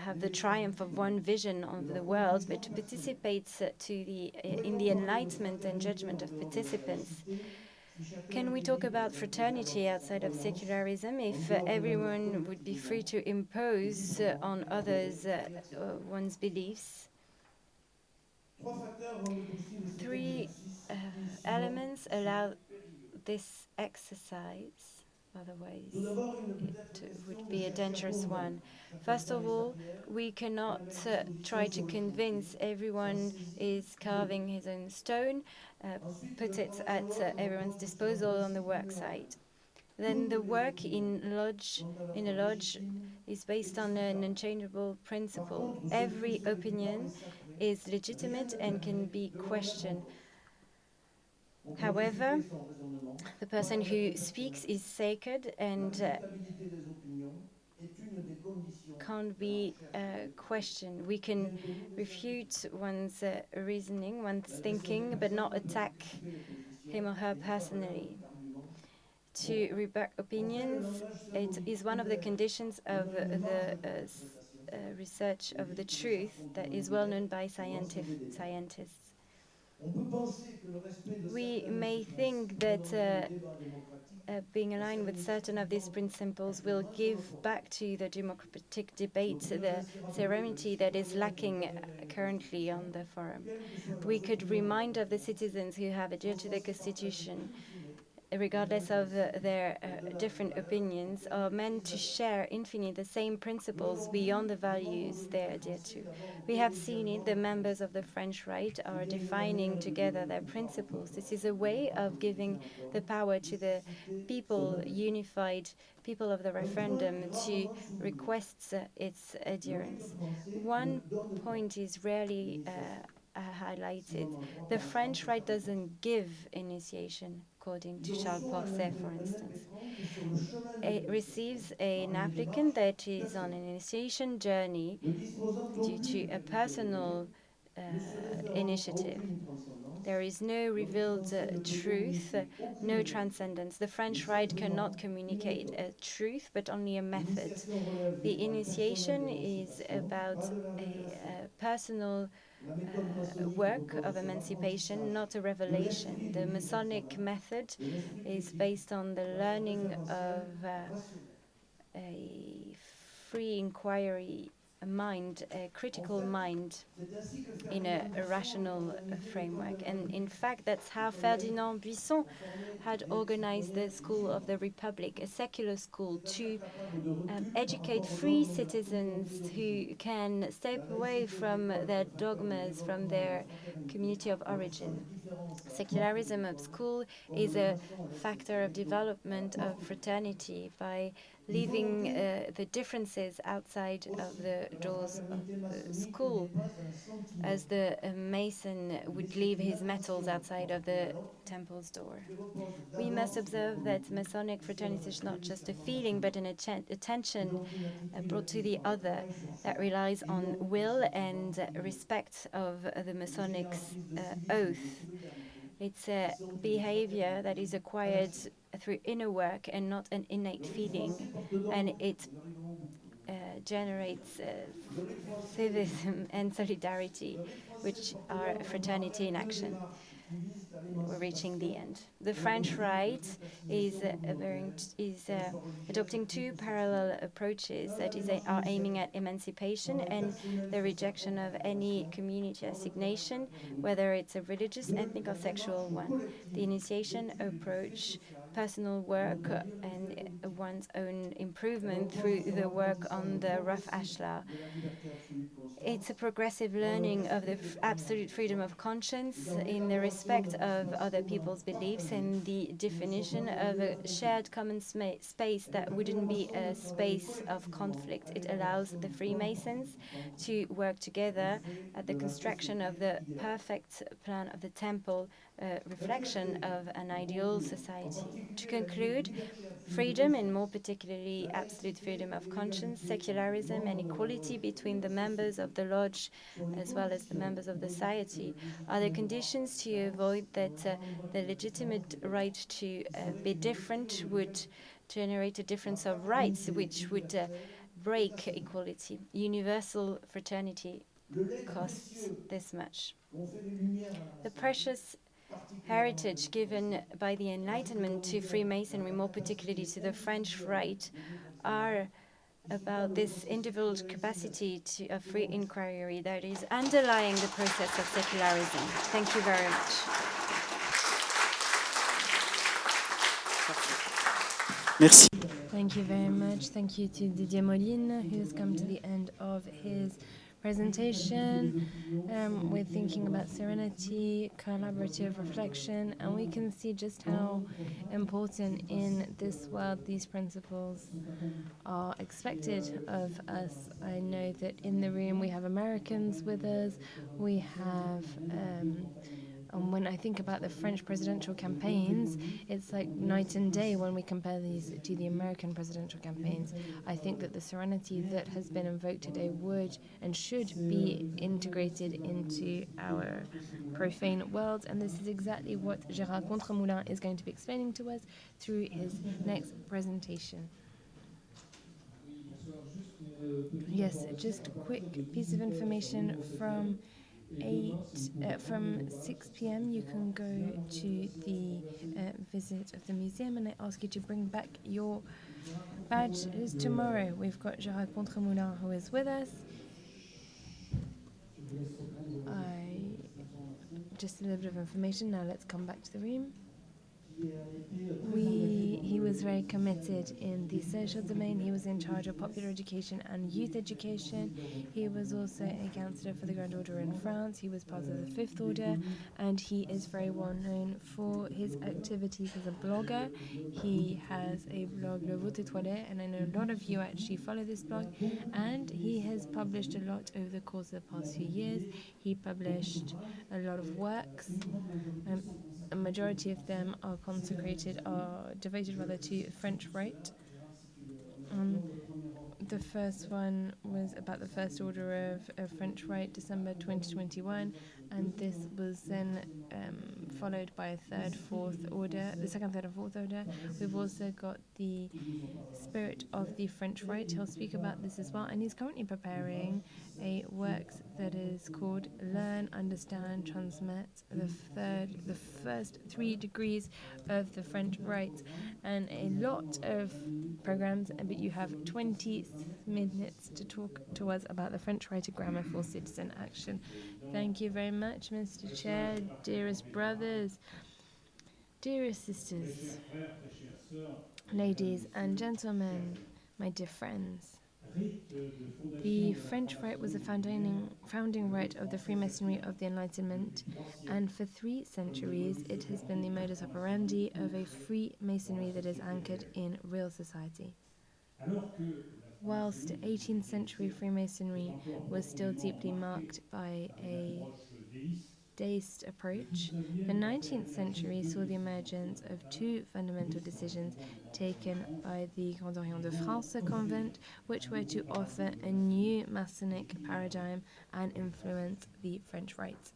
have the triumph of one vision of the world, but to participate in the enlightenment and judgment of participants. Can we talk about fraternity outside of secularism if everyone would be free to impose on others one's beliefs? Three elements allow this exercise, otherwise it would be a dangerous one. First of all, we cannot try to convince everyone is carving his own stone, put it at everyone's disposal on the work site. Then the work in a lodge is based on an unchangeable principle. Every opinion is legitimate and can be questioned. However, the person who speaks is sacred and can't be questioned. We can refute one's reasoning, one's thinking, but not attack him or her personally. To rebut opinions, it is one of the conditions of the research of the truth that is well known by scientists. We may think that being aligned with certain of these principles will give back to the democratic debate the serenity that is lacking currently on the forum. We could remind of the citizens who have adhered to the Constitution regardless of their different opinions, are meant to share in fine the same principles beyond the values they adhere to. We have seen it, the members of the French Right are defining together their principles. This is a way of giving the power to the people, unified people of the referendum, to request its adherence. One point is rarely highlighted. The French Right doesn't give initiation, according to Charles Porcet, for instance. It receives an applicant that is on an initiation journey due to a personal initiative. There is no revealed truth, no transcendence. The French Right cannot communicate a truth, but only a method. The initiation is about a personal work of emancipation, not a revelation. The Masonic method is based on the learning of a free inquiry mind, a critical mind in a rational framework. And in fact, that's how Ferdinand Buisson had organized the School of the Republic, a secular school, to educate free citizens who can step away from their dogmas, from their community of origin. Secularism of school is a factor of development of fraternity by leaving the differences outside of the doors of the school, as the mason would leave his metals outside of the temple's door. We must observe that Masonic fraternity is not just a feeling, but an attention brought to the other that relies on will and respect of the Masonic's oath. It's a behavior that is acquired through inner work and not an innate feeling, and it generates civism and solidarity, which are fraternity in action. We're reaching the end. The French Right is adopting two parallel approaches that are aiming at emancipation and the rejection of any community assignation, whether it's a religious, ethnic, or sexual one. The initiation approach, personal work, and one's own improvement through the work on the rough ashlar. It's a progressive learning of the absolute freedom of conscience in the respect of other people's beliefs and the definition of a shared common space that wouldn't be a space of conflict. It allows the Freemasons to work together at the construction of the perfect plan of the temple, reflection of an ideal society. To conclude, freedom, and more particularly absolute freedom of conscience, secularism, and equality between the members of the lodge as well as the members of the society are the conditions to avoid that the legitimate right to be different would generate a difference of rights, which would break equality. Universal fraternity costs this much. The precious heritage given by the Enlightenment to Freemasonry, more particularly to the French Right, are about this individual capacity of free inquiry that is underlying the process of secularism. Thank you very much. Merci. Thank you very much. Thank you to Didier Molines, who's come to the end of his presentation. We're thinking about serenity, collaborative reflection, and we can see just how important in this world these principles are expected of us. I know that in the room we have Americans with us, we have and when I think about the French presidential campaigns, it's like night and day when we compare these to the American presidential campaigns. I think that the serenity that has been invoked today would and should be integrated into our profane world, and this is exactly what Gérard Contremoulin is going to be explaining to us through his next presentation. Yes, just a quick piece of information from 6 p.m. you can go to the visit of the museum, and I ask you to bring back your badges tomorrow. We've got Gérard Contremoulin who is with us. Just a little bit of information. Now let's come back to the room. He was very committed in the social domain. He was in charge of popular education and youth education. He was also a councillor for the Grand Order in France. He was part of the Fifth Order, and he is very well known for his activities as a blogger. He has a blog, Le Vote Étoilé, and I know a lot of you actually follow this blog, and he has published a lot over the course of the past few years. He published a lot of works. A majority of them are devoted rather to French Rite. The first one was about the First Order of French Rite, December 2021, and this was then followed by a third, fourth order, the second, third, and fourth order. We've also got the Spirit of the French Rite. He'll speak about this as well, and he's currently preparing a work that is called Learn, Understand, Transmit, the first 3 degrees of the French Rite, and a lot of programs, but you have 20 minutes to talk to us about the French Rite grammar for citizen action. Thank you very much, Mr. Chair, dearest brothers, dearest sisters, ladies and gentlemen, my dear friends. The French Rite was a founding rite of the Freemasonry of the Enlightenment, and for 3 centuries it has been the modus operandi of a Freemasonry that is anchored in real society. Whilst 18th century Freemasonry was still deeply marked by a deist approach, the 19th century saw the emergence of 2 fundamental decisions taken by the Orient de Français convent, which were to offer a new Masonic paradigm and influence the French Rite.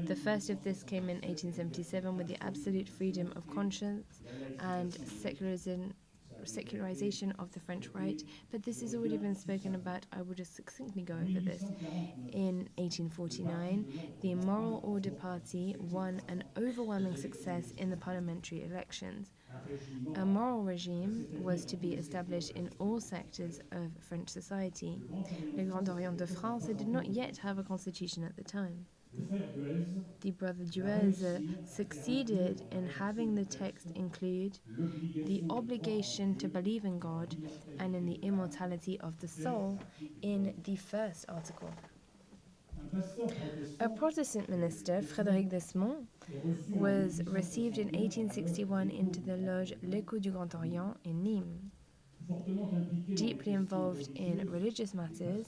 The first of this came in 1877 with the absolute freedom of conscience and secularization of the French Rite, but this has already been spoken about. I will just succinctly go over this. In 1849, the Moral Order Party won an overwhelming success in the parliamentary elections. A moral regime was to be established in all sectors of French society. Le Grand Orient de France did not yet have a constitution at the time. The brother Duez succeeded in having the text include the obligation to believe in God and in the immortality of the soul in the first article. A Protestant minister, Frédéric Desmond, was received in 1861 into the Loge L'Écho du Grand Orient in Nîmes. Deeply involved in religious matters,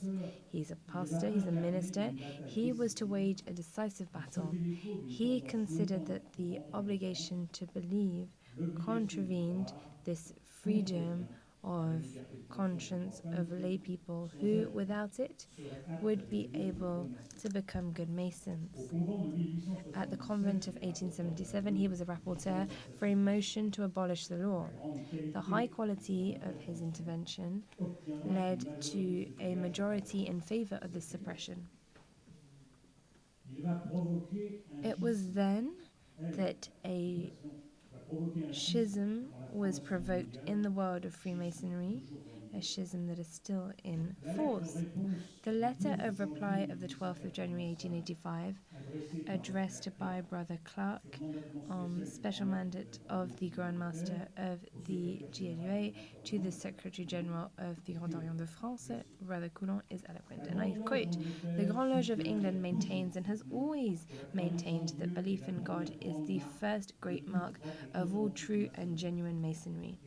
he's a pastor, he's a minister, he was to wage a decisive battle. He considered that the obligation to believe contravened this freedom of conscience of lay people who, without it, would be able to become good Masons. At the convent of 1877, he was a rapporteur for a motion to abolish the law. The high quality of his intervention led to a majority in favor of this suppression. It was then that a schism was provoked in the world of Freemasonry, a schism that is still in force. The letter of reply of the 12th of January 1885, addressed by Brother Clark, special mandate of the Grand Master of the GLUA, to the Secretary General of the Grand Orient de France, Brother Coulon, is eloquent. And I quote, "The Grand Loge of England maintains and has always maintained that belief in God is the first great mark of all true and genuine Masonry,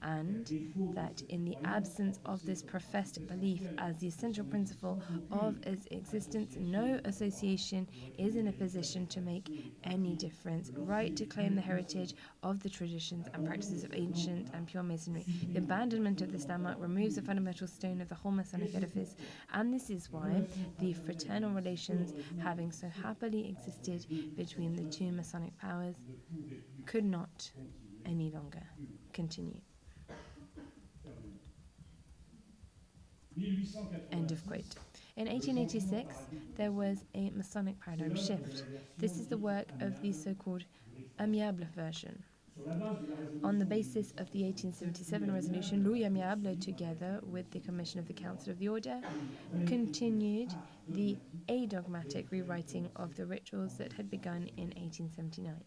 and that in the absence of this professed belief as the essential principle of its existence, no association is in a position to make any difference. Right to claim the heritage of the traditions and practices of ancient and pure Masonry. The abandonment of this landmark removes the fundamental stone of the whole Masonic edifice, and this is why the fraternal relations having so happily existed between the 2 Masonic powers could not any longer continue." End of quote. In 1886, there was a Masonic paradigm shift. This is the work of the so-called Amiable version. On the basis of the 1877 resolution, Louis Amiable, together with the Commission of the Council of the Order, continued the adogmatic rewriting of the rituals that had begun in 1879.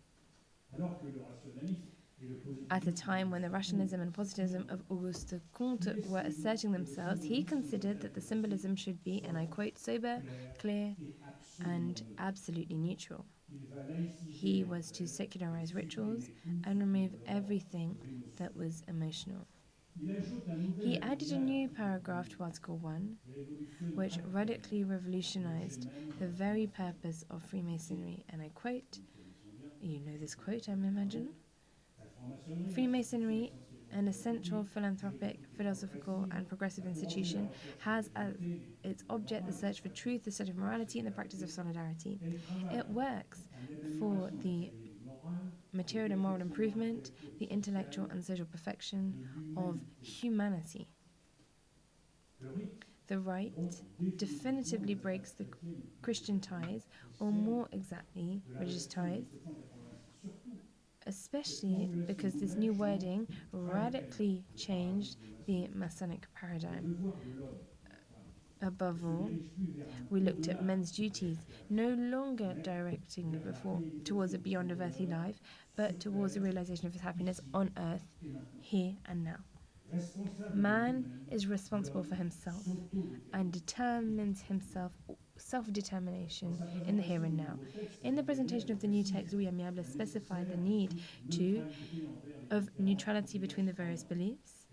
At a time when the rationalism and positivism of Auguste Comte were asserting themselves, he considered that the symbolism should be, and I quote, sober, clear, and absolutely neutral. He was to secularize rituals and remove everything that was emotional. He added a new paragraph to Article 1, which radically revolutionized the very purpose of Freemasonry, and I quote, you know this quote, I imagine? Freemasonry, an essential philanthropic, philosophical, and progressive institution, has as its object the search for truth, the study of morality, and the practice of solidarity. It works for the material and moral improvement, the intellectual and social perfection of humanity. The Rite definitively breaks the Christian ties, or more exactly, religious ties, especially because this new wording radically changed the Masonic paradigm. Above all, we looked at men's duties, no longer directing towards a beyond of earthly life, but towards the realization of his happiness on earth, here and now. Man is responsible for himself and determines himself self-determination in the here and now. In the presentation of the new text, Louis Amiable specified the need of neutrality between the various beliefs,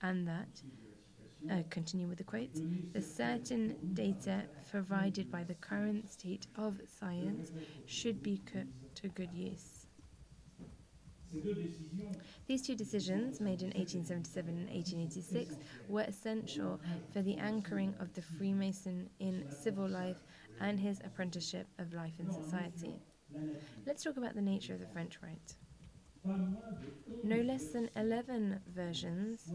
and that, continue with the quotes, the certain data provided by the current state of science should be put to good use. These two decisions, made in 1877 and 1886, were essential for the anchoring of the Freemason in civil life and his apprenticeship of life in society. Let's talk about the nature of the French Rite. No less than 11 versions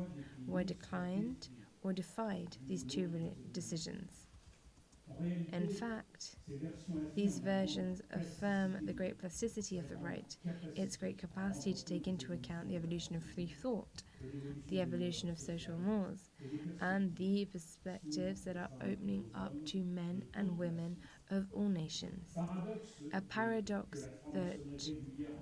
were declined or defied these two decisions. In fact, these versions affirm the great plasticity of the Rite, its great capacity to take into account the evolution of free thought, the evolution of social mores, and the perspectives that are opening up to men and women of all nations. A paradox that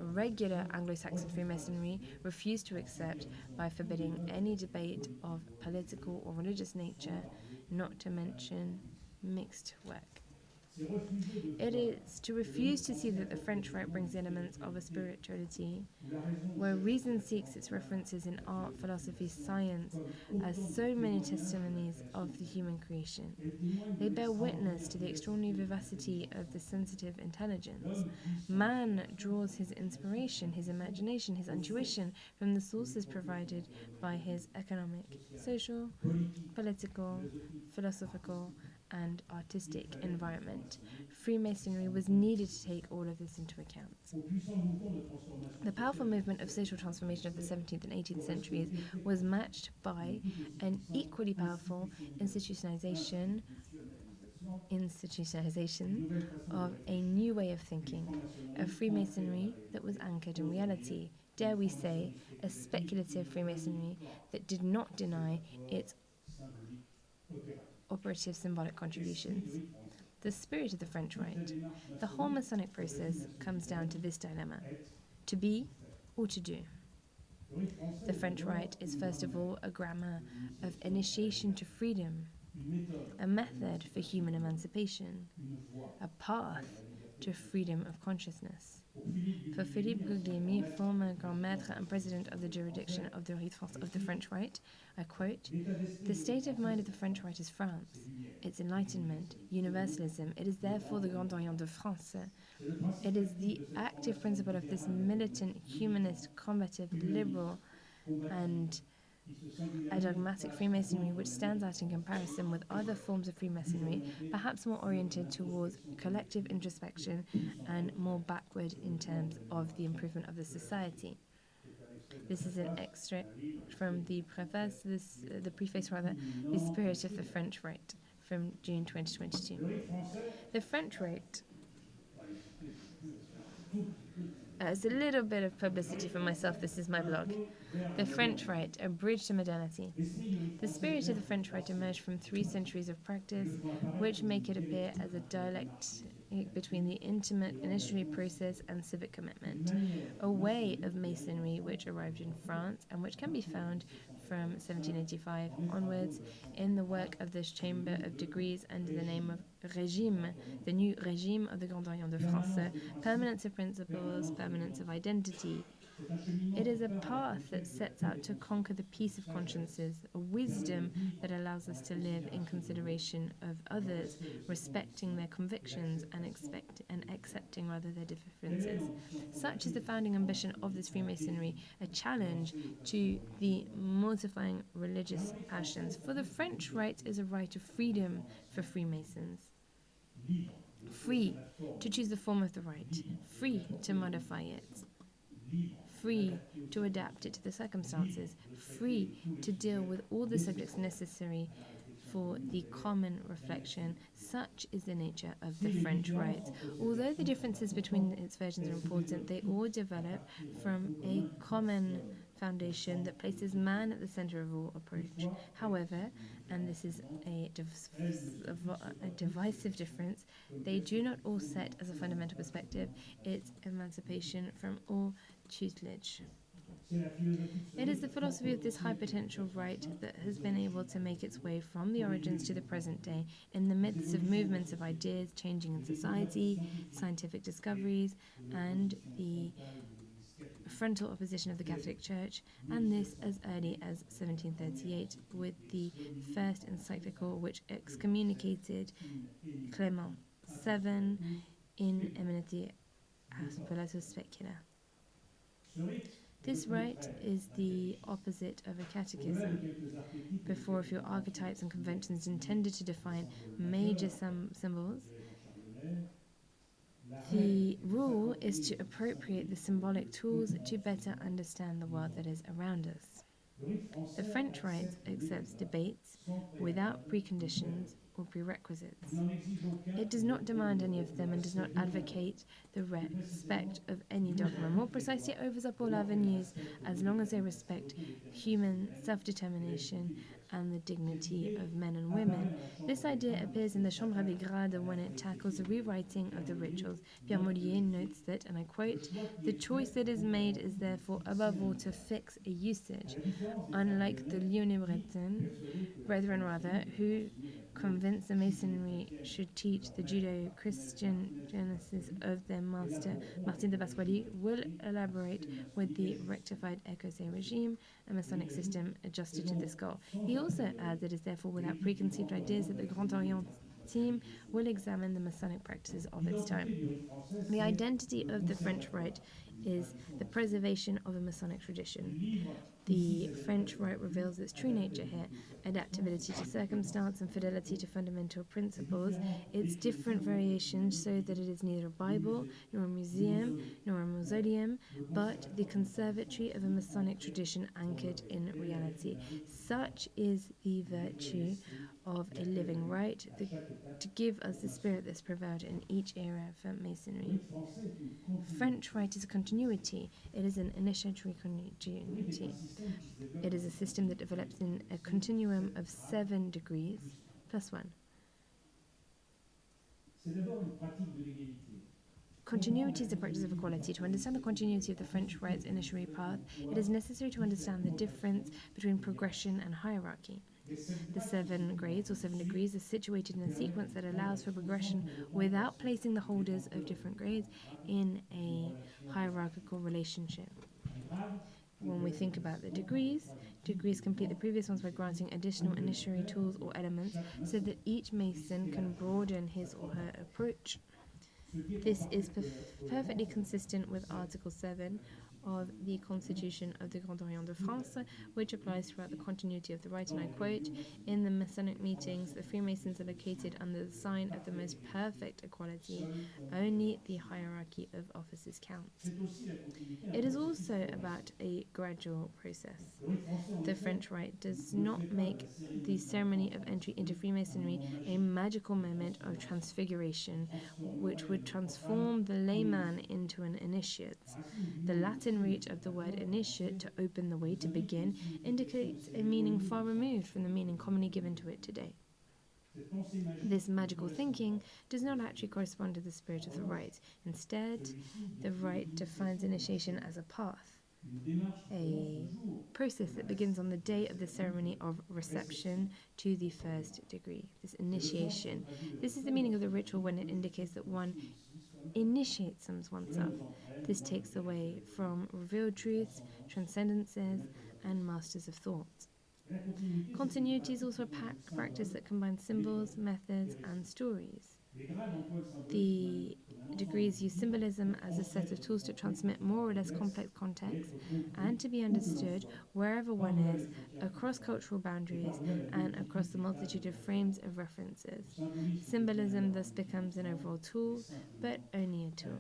regular Anglo-Saxon Freemasonry refused to accept by forbidding any debate of political or religious nature, not to mention mixed work. It is to refuse to see that the French Rite brings elements of a spirituality, where reason seeks its references in art, philosophy, science, as so many testimonies of the human creation. They bear witness to the extraordinary vivacity of the sensitive intelligence. Man draws his inspiration, his imagination, his intuition from the sources provided by his economic, social, political, philosophical, and artistic environment. Freemasonry was needed to take all of this into account. The powerful movement of social transformation of the 17th and 18th centuries was matched by an equally powerful institutionalization of a new way of thinking, a Freemasonry that was anchored in reality, dare we say, a speculative Freemasonry that did not deny its operative symbolic contributions. The spirit of the French Rite. The whole Masonic process comes down to this dilemma: to be or to do. The French Rite is first of all a grammar of initiation to freedom, a method for human emancipation, a path to freedom of consciousness. For Philippe Guglielmi, former Grand Maitre and president of the jurisdiction of the Rite of the French Rite, I quote, "The state of mind of the French Rite is France, its enlightenment, universalism. It is therefore the Grand Orient de France. It is the active principle of this militant, humanist, combative, liberal, and a dogmatic Freemasonry which stands out in comparison with other forms of Freemasonry, perhaps more oriented towards collective introspection and more backward in terms of the improvement of the society." This is an extract from the preface, the Spirit of the French Rite, from June 2022. The French Rite. It's a little bit of publicity for myself, this is my blog. The French Rite, a bridge to modernity. The spirit of the French Rite emerged from 3 centuries of practice, which make it appear as a between the intimate initiatory process and civic commitment, a way of masonry which arrived in France and which can be found from 1785 onwards in the work of this Chamber of Degrees under the name of Régime, the new Régime of the Grand Orient de Français, permanence of principles, permanence of identity. It is a path that sets out to conquer the peace of consciences, a wisdom that allows us to live in consideration of others, respecting their convictions and accepting rather their differences. Such is the founding ambition of this Freemasonry, a challenge to the mortifying religious passions. For the French Rite is a right of freedom for Freemasons. Free to choose the form of the rite, free to modify it, free to adapt it to the circumstances, free to deal with all the subjects necessary for the common reflection. Such is the nature of the French Rite. Although the differences between its versions are important, they all develop from a common foundation that places man at the center of all approach. However, and this is a divisive difference, they do not all set as a fundamental perspective its emancipation from all tutelage. It is the philosophy of this high potential right that has been able to make its way from the origins to the present day in the midst of movements of ideas changing in society, scientific discoveries, and the frontal opposition of the Catholic Church, and this as early as 1738 with the first encyclical which excommunicated Clement VII in eminenti asperatus specula. This rite is the opposite of a catechism. Before a few archetypes and conventions intended to define major symbols, the rule is to appropriate the symbolic tools to better understand the world that is around us. The French Rite accepts debates without preconditions or prerequisites. It does not demand any of them and does not advocate the respect of any dogma. More precisely, it opens up all avenues as long as they respect human self-determination and the dignity of men and women. This idea appears in the Chambre des Grades when it tackles the rewriting of the rituals. Pierre Mollier notes that, and I quote, "The choice that is made is therefore above all to fix a usage, unlike the Lyonnais brethren who convinced the Masonry should teach the Judeo-Christian genesis of their master, Martin de Pasquali, will elaborate with the rectified Écossais regime, a Masonic system adjusted to this goal." He also adds it is therefore without preconceived ideas that the Grand Orient team will examine the Masonic practices of its time. The identity of the French Rite is the preservation of a Masonic tradition. The French Rite reveals its true nature here, adaptability to circumstance and fidelity to fundamental principles, its different variations so that it is neither a Bible, nor a museum, nor a mausoleum, but the conservatory of a Masonic tradition anchored in reality. Such is the virtue of a living rite, to give us the spirit that's prevailed in each era for Masonry. French Rite is a continuity. It is an initiatory continuity. It is a system that develops in a continuum of 7 degrees plus 1. Continuity is the practice of equality. To understand the continuity of the French Rite's initiatory path, it is necessary to understand the difference between progression and hierarchy. The 7 grades or 7 degrees are situated in a sequence that allows for progression without placing the holders of different grades in a hierarchical relationship. When we think about the degrees complete the previous ones by granting additional initiatory tools or elements so that each Mason can broaden his or her approach. This is perfectly consistent with Article 7 of the Constitution of the Grand Orient de France, which applies throughout the continuity of the rite, and I quote, "In the Masonic meetings, the Freemasons are located under the sign of the most perfect equality. Only the hierarchy of officers counts." It is also about a gradual process. The French Rite does not make the ceremony of entry into Freemasonry a magical moment of transfiguration, which would transform the layman into an initiate. The Latin root of the word initiate, to open the way, to begin, indicates a meaning far removed from the meaning commonly given to it today. This magical thinking does not actually correspond to the spirit of the rite. Instead, the rite defines initiation as a path, a process that begins on the day of the ceremony of reception to the first degree. This initiation, this is the meaning of the ritual when it indicates that one initiates oneself. This takes away from revealed truths, transcendences, and masters of thought. Continuity is also a practice that combines symbols, methods, and stories. The degrees use symbolism as a set of tools to transmit more or less complex contexts and to be understood wherever one is, across cultural boundaries and across the multitude of frames of references. Symbolism thus becomes an overall tool, but only a tool.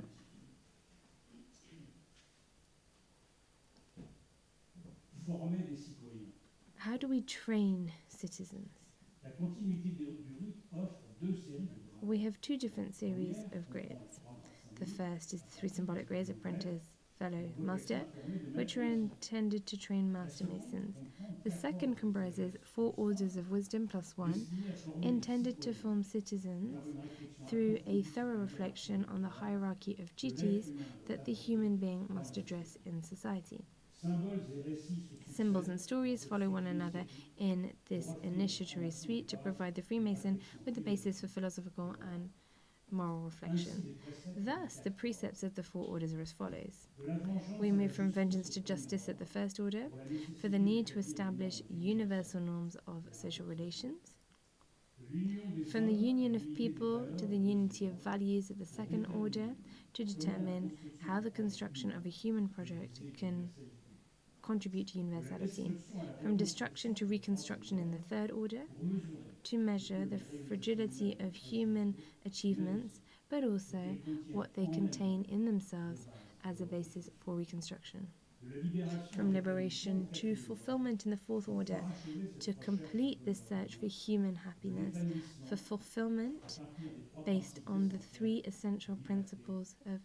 How do we train citizens? We have two different series of grades. The first is the three symbolic grades, apprentice, fellow, master, which are intended to train master masons. The second comprises 4 orders of wisdom plus 1, intended to form citizens through a thorough reflection on the hierarchy of duties that the human being must address in society. Symbols and stories follow one another in this initiatory suite to provide the Freemason with the basis for philosophical and moral reflection. Thus, the precepts of the 4 orders are as follows. We move from vengeance to justice at the first order, for the need to establish universal norms of social relations. From the union of people to the unity of values at the second order, to determine how the construction of a human project can contribute to universality. From destruction to reconstruction in the third order, to measure the fragility of human achievements, but also what they contain in themselves as a basis for reconstruction. From liberation to fulfillment in the fourth order, to complete this search for human happiness, for fulfillment based on the 3 essential principles of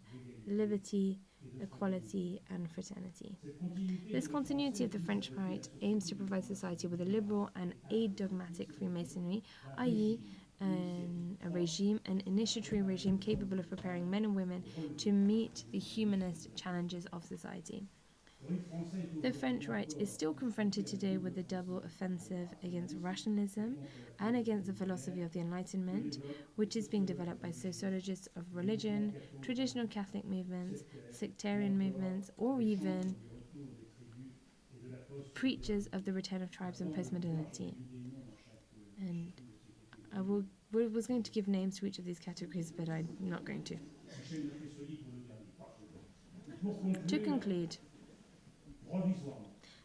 liberty, equality, and fraternity. This continuity of the French Rite aims to provide society with a liberal and adogmatic Freemasonry, i.e., an initiatory regime capable of preparing men and women to meet the humanist challenges of society. The French Rite is still confronted today with a double offensive against rationalism and against the philosophy of the Enlightenment, which is being developed by sociologists of religion, traditional Catholic movements, sectarian movements, or even preachers of the return of tribes and postmodernity. And I was going to give names to each of these categories, but I'm not going to. To conclude,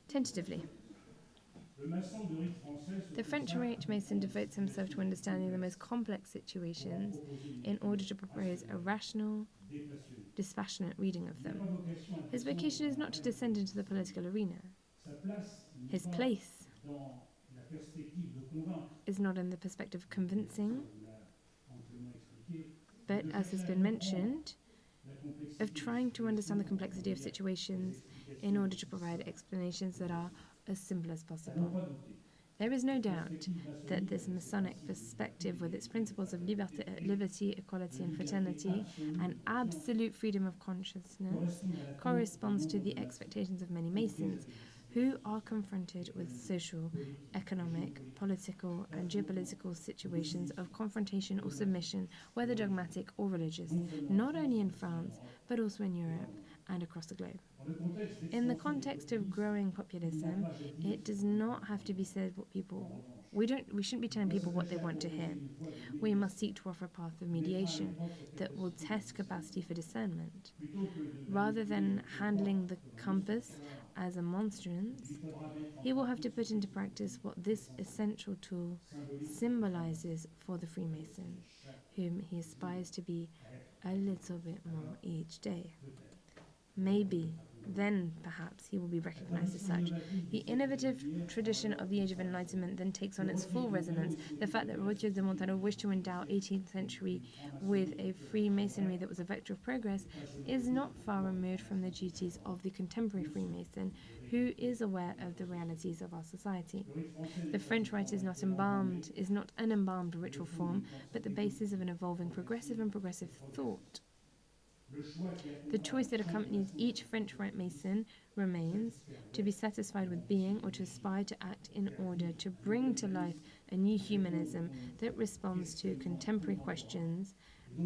tentatively, the French Rite Mason devotes himself to understanding the most complex situations in order to propose a rational, dispassionate reading of them. His vocation is not to descend into the political arena. His place is not in the perspective of convincing, but, as has been mentioned, of trying to understand the complexity of situations in order to provide explanations that are as simple as possible. There is no doubt that this Masonic perspective, with its principles of liberty, equality, and fraternity, and absolute freedom of consciousness, corresponds to the expectations of many Masons, who are confronted with social, economic, political, and geopolitical situations of confrontation or submission, whether dogmatic or religious, not only in France, but also in Europe and across the globe. In the context of growing populism, it does not have to be said what people... We shouldn't be telling people what they want to hear. We must seek to offer a path of mediation that will test capacity for discernment. Rather than handling the compass as a monstrance, he will have to put into practice what this essential tool symbolizes for the Freemason, whom he aspires to be a little bit more each day. Maybe then perhaps he will be recognized as such. The innovative tradition of the Age of Enlightenment then takes on its full resonance. The fact that Roger de Montano wished to endow 18th century with a Freemasonry that was a vector of progress is not far removed from the duties of the contemporary Freemason, who is aware of the realities of our society. The French Rite is not an embalmed ritual form, but the basis of an evolving progressive thought. The choice that accompanies each French Rite Mason remains to be satisfied with being or to aspire to act in order to bring to life a new humanism that responds to contemporary questions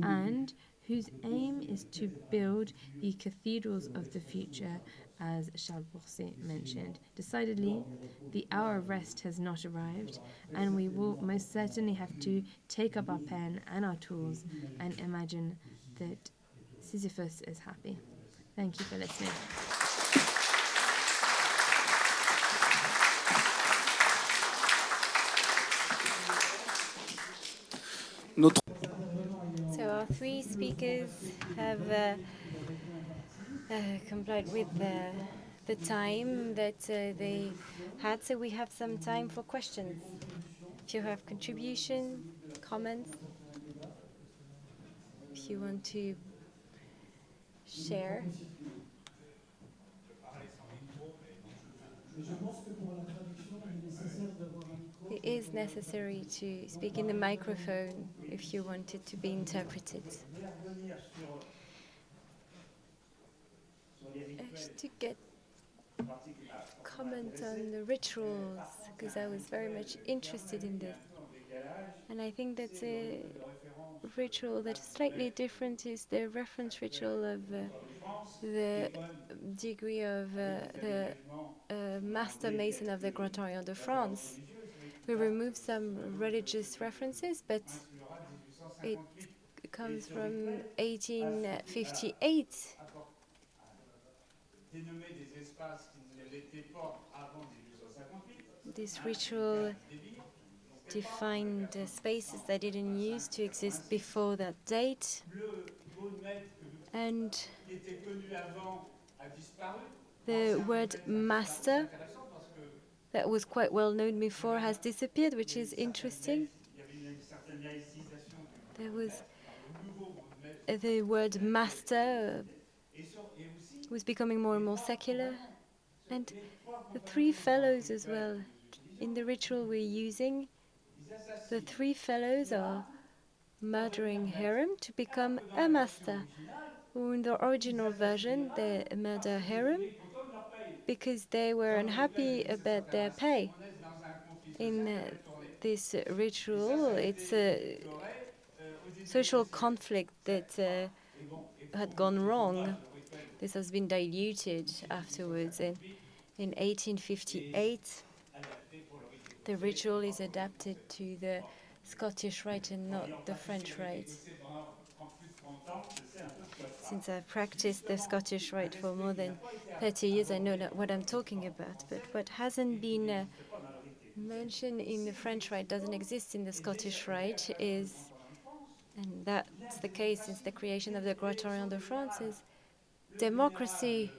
and whose aim is to build the cathedrals of the future, as Charles Bourset mentioned. Decidedly, the hour of rest has not arrived, and we will most certainly have to take up our pen and our tools and imagine that Sisyphus is happy. Thank you for listening. So our three speakers have complied with the time that they had, so we have some time for questions. If you have contributions, comments, if you want to share. It is necessary to speak in the microphone if you want it to be interpreted. Just to get comment on the rituals, because I was very much interested in this. And I think that's a ritual that is slightly different is the reference ritual of the degree of the Master Mason of the Grand Orient de France. We remove some religious references, but it comes from 1858. This ritual defined spaces that didn't used to exist before that date, and the word master that was quite well known before has disappeared, which is interesting. There was the word master was becoming more and more secular, and the three fellows as well. In the ritual we're using, the three fellows are murdering Hiram to become a master. In the original version, they murder Hiram because they were unhappy about their pay. In this ritual, it's a social conflict that had gone wrong. This has been diluted afterwards. And in 1858, the ritual is adapted to the Scottish Rite and not the French Rite. Since I've practiced the Scottish Rite for more than 30 years, I know what I'm talking about. But what hasn't been mentioned in the French Rite doesn't exist in the Scottish Rite is, and that's the case since the creation of the Grand Orient de France, is democracy.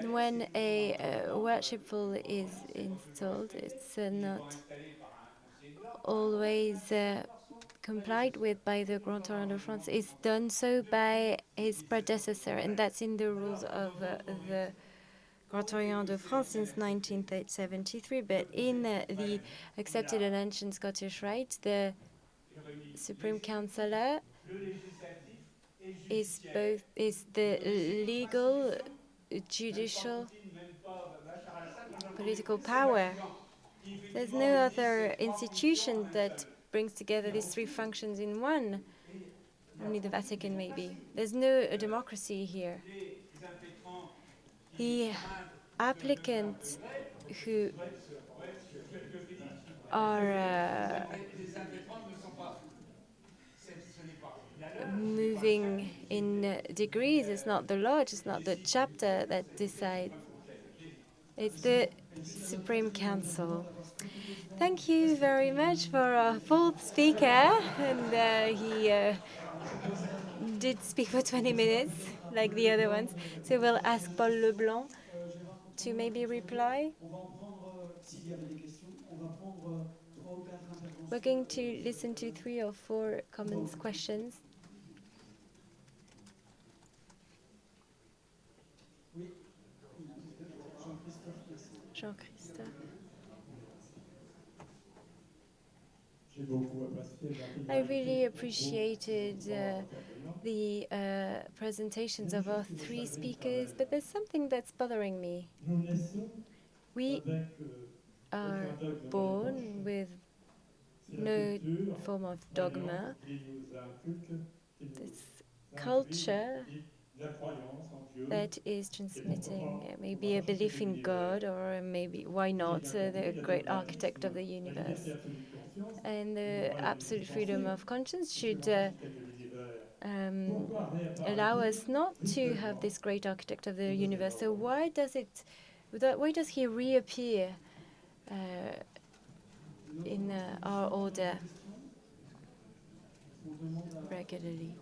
When a worshipful is installed, it's not always complied with by the Grand Orient de France. It's done so by his predecessor, and that's in the rules of the Grand Orient de France since 1973. But in the accepted and ancient Scottish Rite, the Supreme Chancellor is the legal, judicial, political power. There's no other institution that brings together these three functions in one. Only the Vatican, maybe. There's no democracy here. The applicants who are moving in degrees, it's not the lodge, it's not the chapter that decides. It's the Supreme Council. Thank you very much for our fourth speaker, and he did speak for 20 minutes. like the other ones. So we'll ask Paul Leblanc to maybe reply. We're going to listen to 3 or 4 comments, questions. Jean-Christophe. I really appreciated the presentations of our 3 speakers, but there's something that's bothering me. We are born with no form of dogma. This culture that is transmitting maybe a belief in God, or maybe, why not, the great architect of the universe. And the absolute freedom of conscience should allow us not to have this great architect of the universe. So why does he reappear in our order regularly?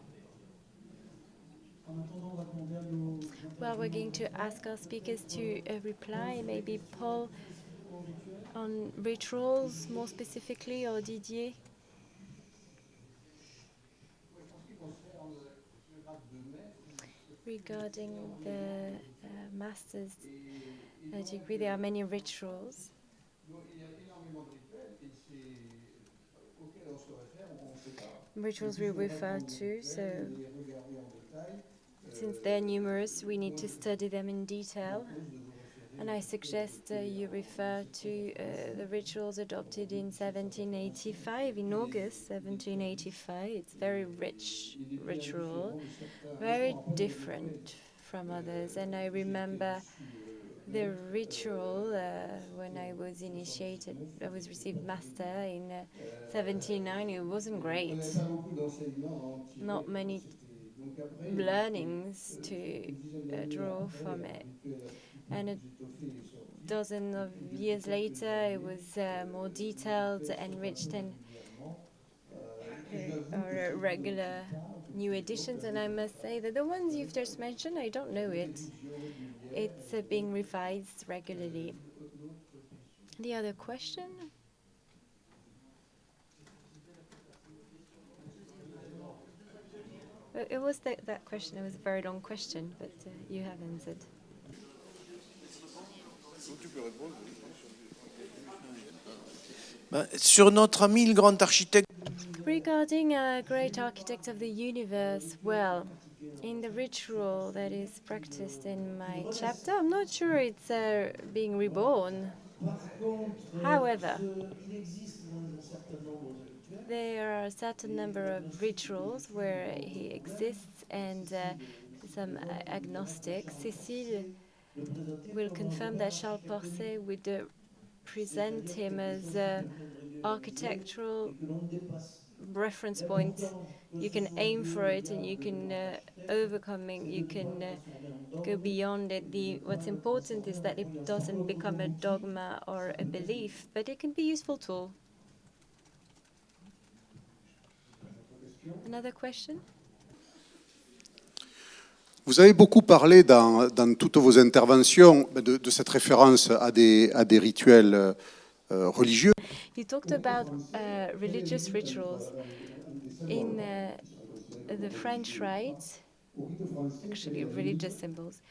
Well, we're going to ask our speakers to reply. Maybe Paul on rituals more specifically, or Didier. Regarding the master's degree, there are many rituals. Rituals we refer to, so since they're numerous, we need to study them in detail. And I suggest you refer to the rituals adopted in 1785, in August 1785. It's very rich ritual, very different from others. And I remember the ritual when I was initiated, I was received master in 79. It wasn't great. Not many learnings to draw from it. And a dozen of years later, it was more detailed, enriched, and our regular new editions. And I must say that the ones you've just mentioned, I don't know it. It's being revised regularly. The other question? It was that question. It was a very long question, but you have answered. Sur notre ami le grand architecte. Regarding a great architect of the universe, well, in the ritual that is practiced in my chapter, I'm not sure it's being reborn. However, there are a certain number of rituals where he exists, and some agnostics. Cécile will confirm that Charles Porcet would present him as architectural reference point. You can aim for it, and you can overcome it. You can go beyond it. What's important is that it doesn't become a dogma or a belief, but it can be a useful tool. Another question? Vous avez beaucoup parlé dans toutes vos interventions de cette référence à des rituels religieux. You talked about religious rituals. In the French Rite, actually religious symbols.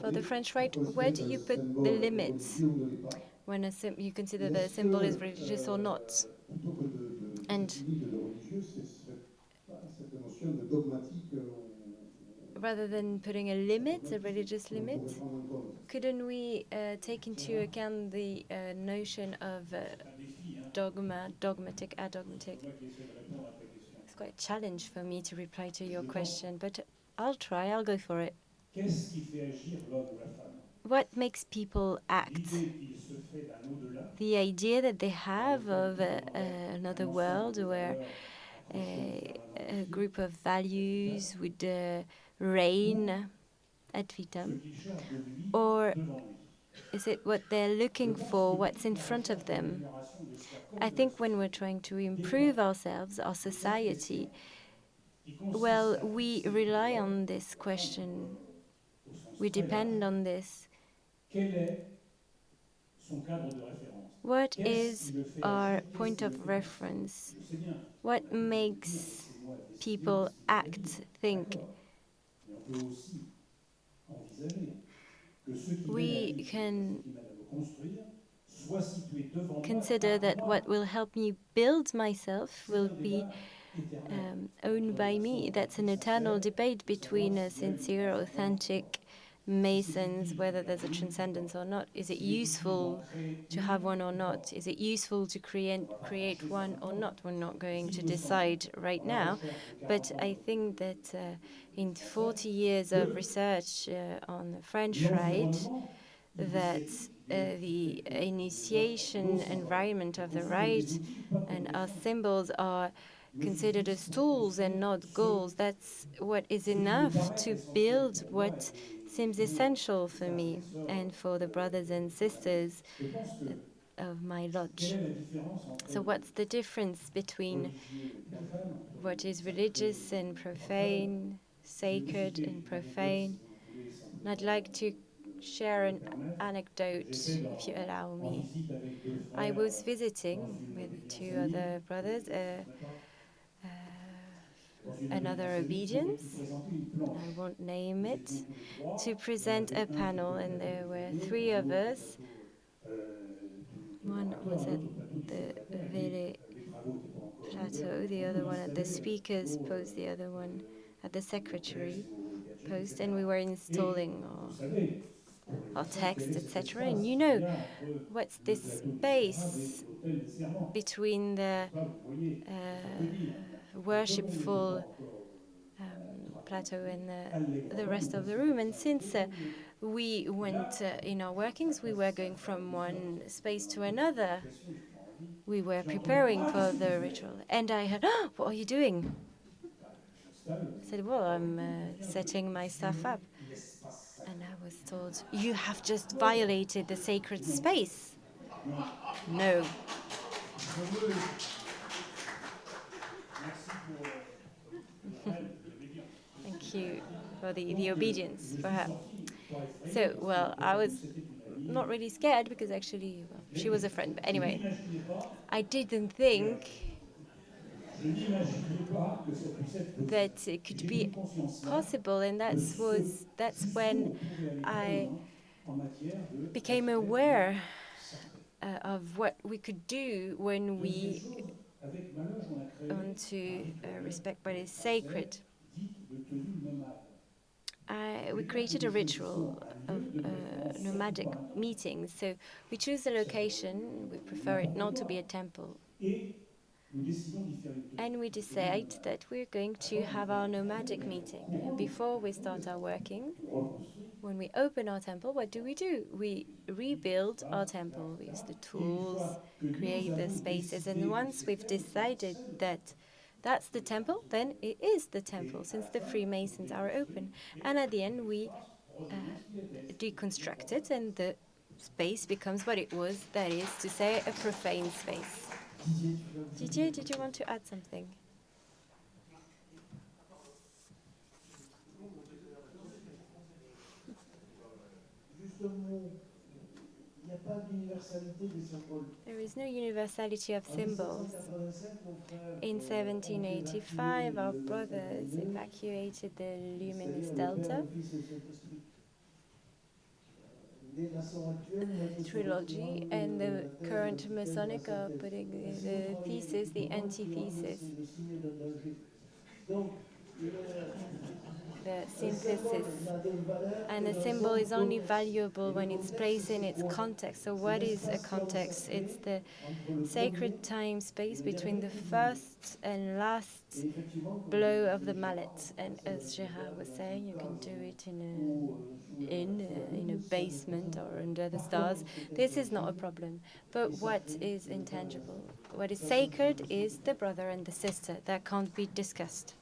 For the French Rite, where do you put the limits when you consider the symbol is religious or not? And rather than putting a limit, a religious limit, couldn't we take into account the notion of dogma, dogmatic, adogmatic? It's quite a challenge for me to reply to your question, but I'll try, I'll go for it. What makes people act? The idea that they have of another world where a group of values would reign ad vitam, or is it what they're looking for, what's in front of them? I think when we're trying to improve ourselves, our society, Well, we rely on this question. We depend on this. What is our point of reference? What makes people act, think? We can consider that what will help me build myself will be owned by me. That's an eternal debate between sincere, authentic Masons, whether there's a transcendence or not. Is it useful to have one or not? Is it useful to create one or not? We're not going to decide right now, but I think that in 40 years of research on the French Rite, that the initiation environment of the Rite and our symbols are considered as tools and not goals. That's what is enough to build what seems essential for me and for the brothers and sisters of my lodge. So what's the difference between what is religious and profane, sacred and profane? And I'd like to share an anecdote, if you allow me. I was visiting with two other brothers, another obedience, I won't name it, to present a panel, and there were three of us. One was at the Vele Plateau, the other one at the speaker's post, the other one at the secretary post, and we were installing our text, etc. And you know, what's this space between the worshipful plateau and the rest of the room? And since we went in our workings, we were going from one space to another. We were preparing for the ritual, and I heard, "Oh, what are you doing?" I said, "Well, I'm setting my stuff up." And I was told, "You have just violated the sacred space." No. Thank you for the obedience for her. So, well, I was not really scared because actually, well, she was a friend. But anyway, I didn't think that it could be possible, and that's when I became aware of what we could do when we want to respect what is sacred. We created a ritual of nomadic meetings. So we choose a location. We prefer it not to be a temple. And we decide that we're going to have our nomadic meeting. Before we start our working, when we open our temple, what do? We rebuild our temple. We use the tools, create the spaces. And once we've decided that that's the temple, then it is the temple, since the Freemasons are open. And at the end, we deconstruct it, and the space becomes what it was, that is to say, a profane space. Didier, did you want to add something? There is no universality of symbols. In 1785, our brothers evacuated the luminous delta. The trilogy, and the current Masonic are putting the thesis, the antithesis, the synthesis. And a symbol is only valuable when it's placed in its context. So what is a context? It's the sacred time space between the first and last blow of the mallet. And as Gérard was saying, you can do it in a basement or under the stars. This is not a problem. But what is intangible, what is sacred, is the brother and the sister. That can't be discussed.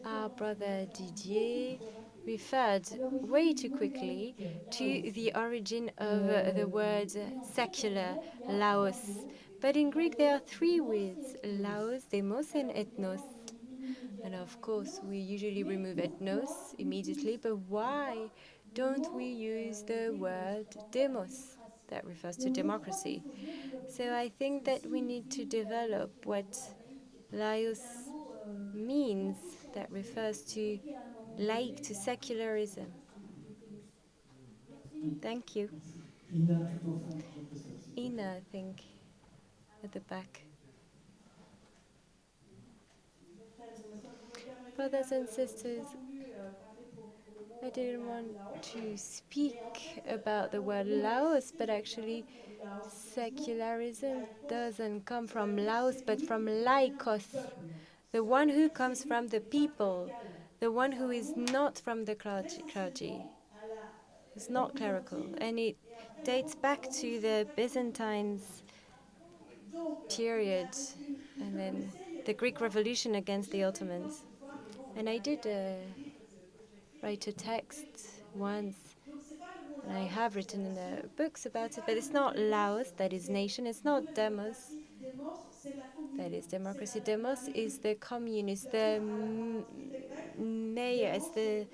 Our brother Didier referred way too quickly to the origin of the word secular, laos. But in Greek there are three words, laos, demos, and ethnos. And of course, we usually remove ethnos immediately, but why don't we use the word demos? That refers to democracy. So I think that we need to develop what laos means, that refers to laïque, to secularism. Thank you. Ina, I think, at the back. Brothers and sisters, I didn't want to speak about the word Laos, but actually secularism doesn't come from Laos, but from laikos, the one who comes from the people, the one who is not from the clergy. It's not clerical, and it dates back to the Byzantines period, and then the Greek Revolution against the Ottomans. And I did write a text once, and I have written in the books about it, but it's not Laos, that is nation, it's not demos, that is democracy. Demos is the commune, it's the mayor, it's the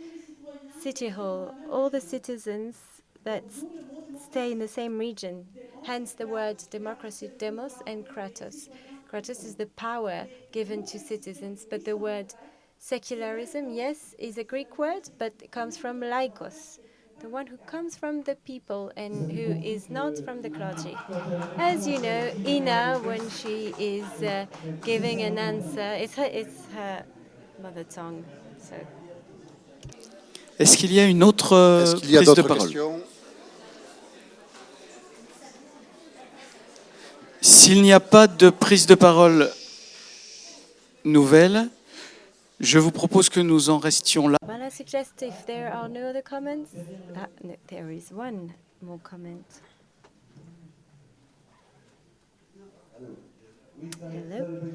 city hall, all the citizens that stay in the same region. Hence the word democracy, demos, and kratos. Kratos is the power given to citizens, but the word secularism, yes, is a Greek word, but it comes from laikos, the one who comes from the people and who is not from the clergy. As you know, Ina, when she is giving an answer, it's her mother tongue. So. Est-ce qu'il y a une autre prise de parole? S'il n'y a pas de prise de parole nouvelle, je vous propose que nous en restions là. Well, I suggest if there are no other comments, no, there is one more comment. Hello.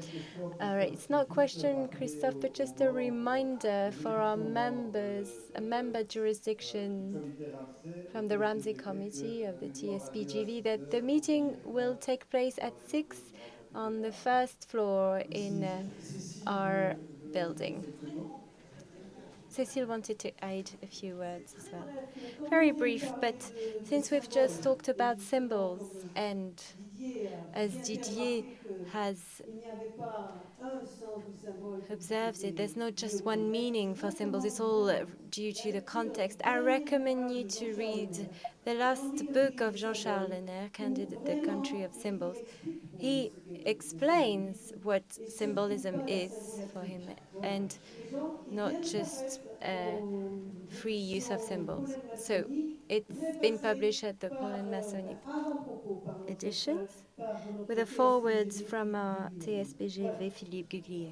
All right, it's not a question, Christophe, but just a reminder for our members, a member jurisdiction from the Ramsey Committee of the TSPGV, that the meeting will take place at 6 on the first floor in our building. Cécile wanted to add a few words as well. Very brief, but since we've just talked about symbols, and as Didier has observed it, there's not just one meaning for symbols, it's all due to the context. I recommend you to read the last book of Jean-Charles Lenner, Candide, The Country of Symbols. He explains what symbolism is for him, and not just free use of symbols. So it's been published at the Paul and Masonic editions, with a foreword from our TSPGV, Philippe Guglier.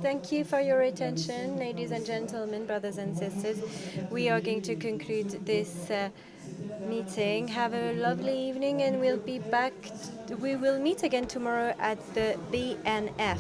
Thank you for your attention, ladies and gentlemen, brothers and sisters. We are going to conclude this meeting. Have a lovely evening, and we'll be back. We will meet again tomorrow at the BNF.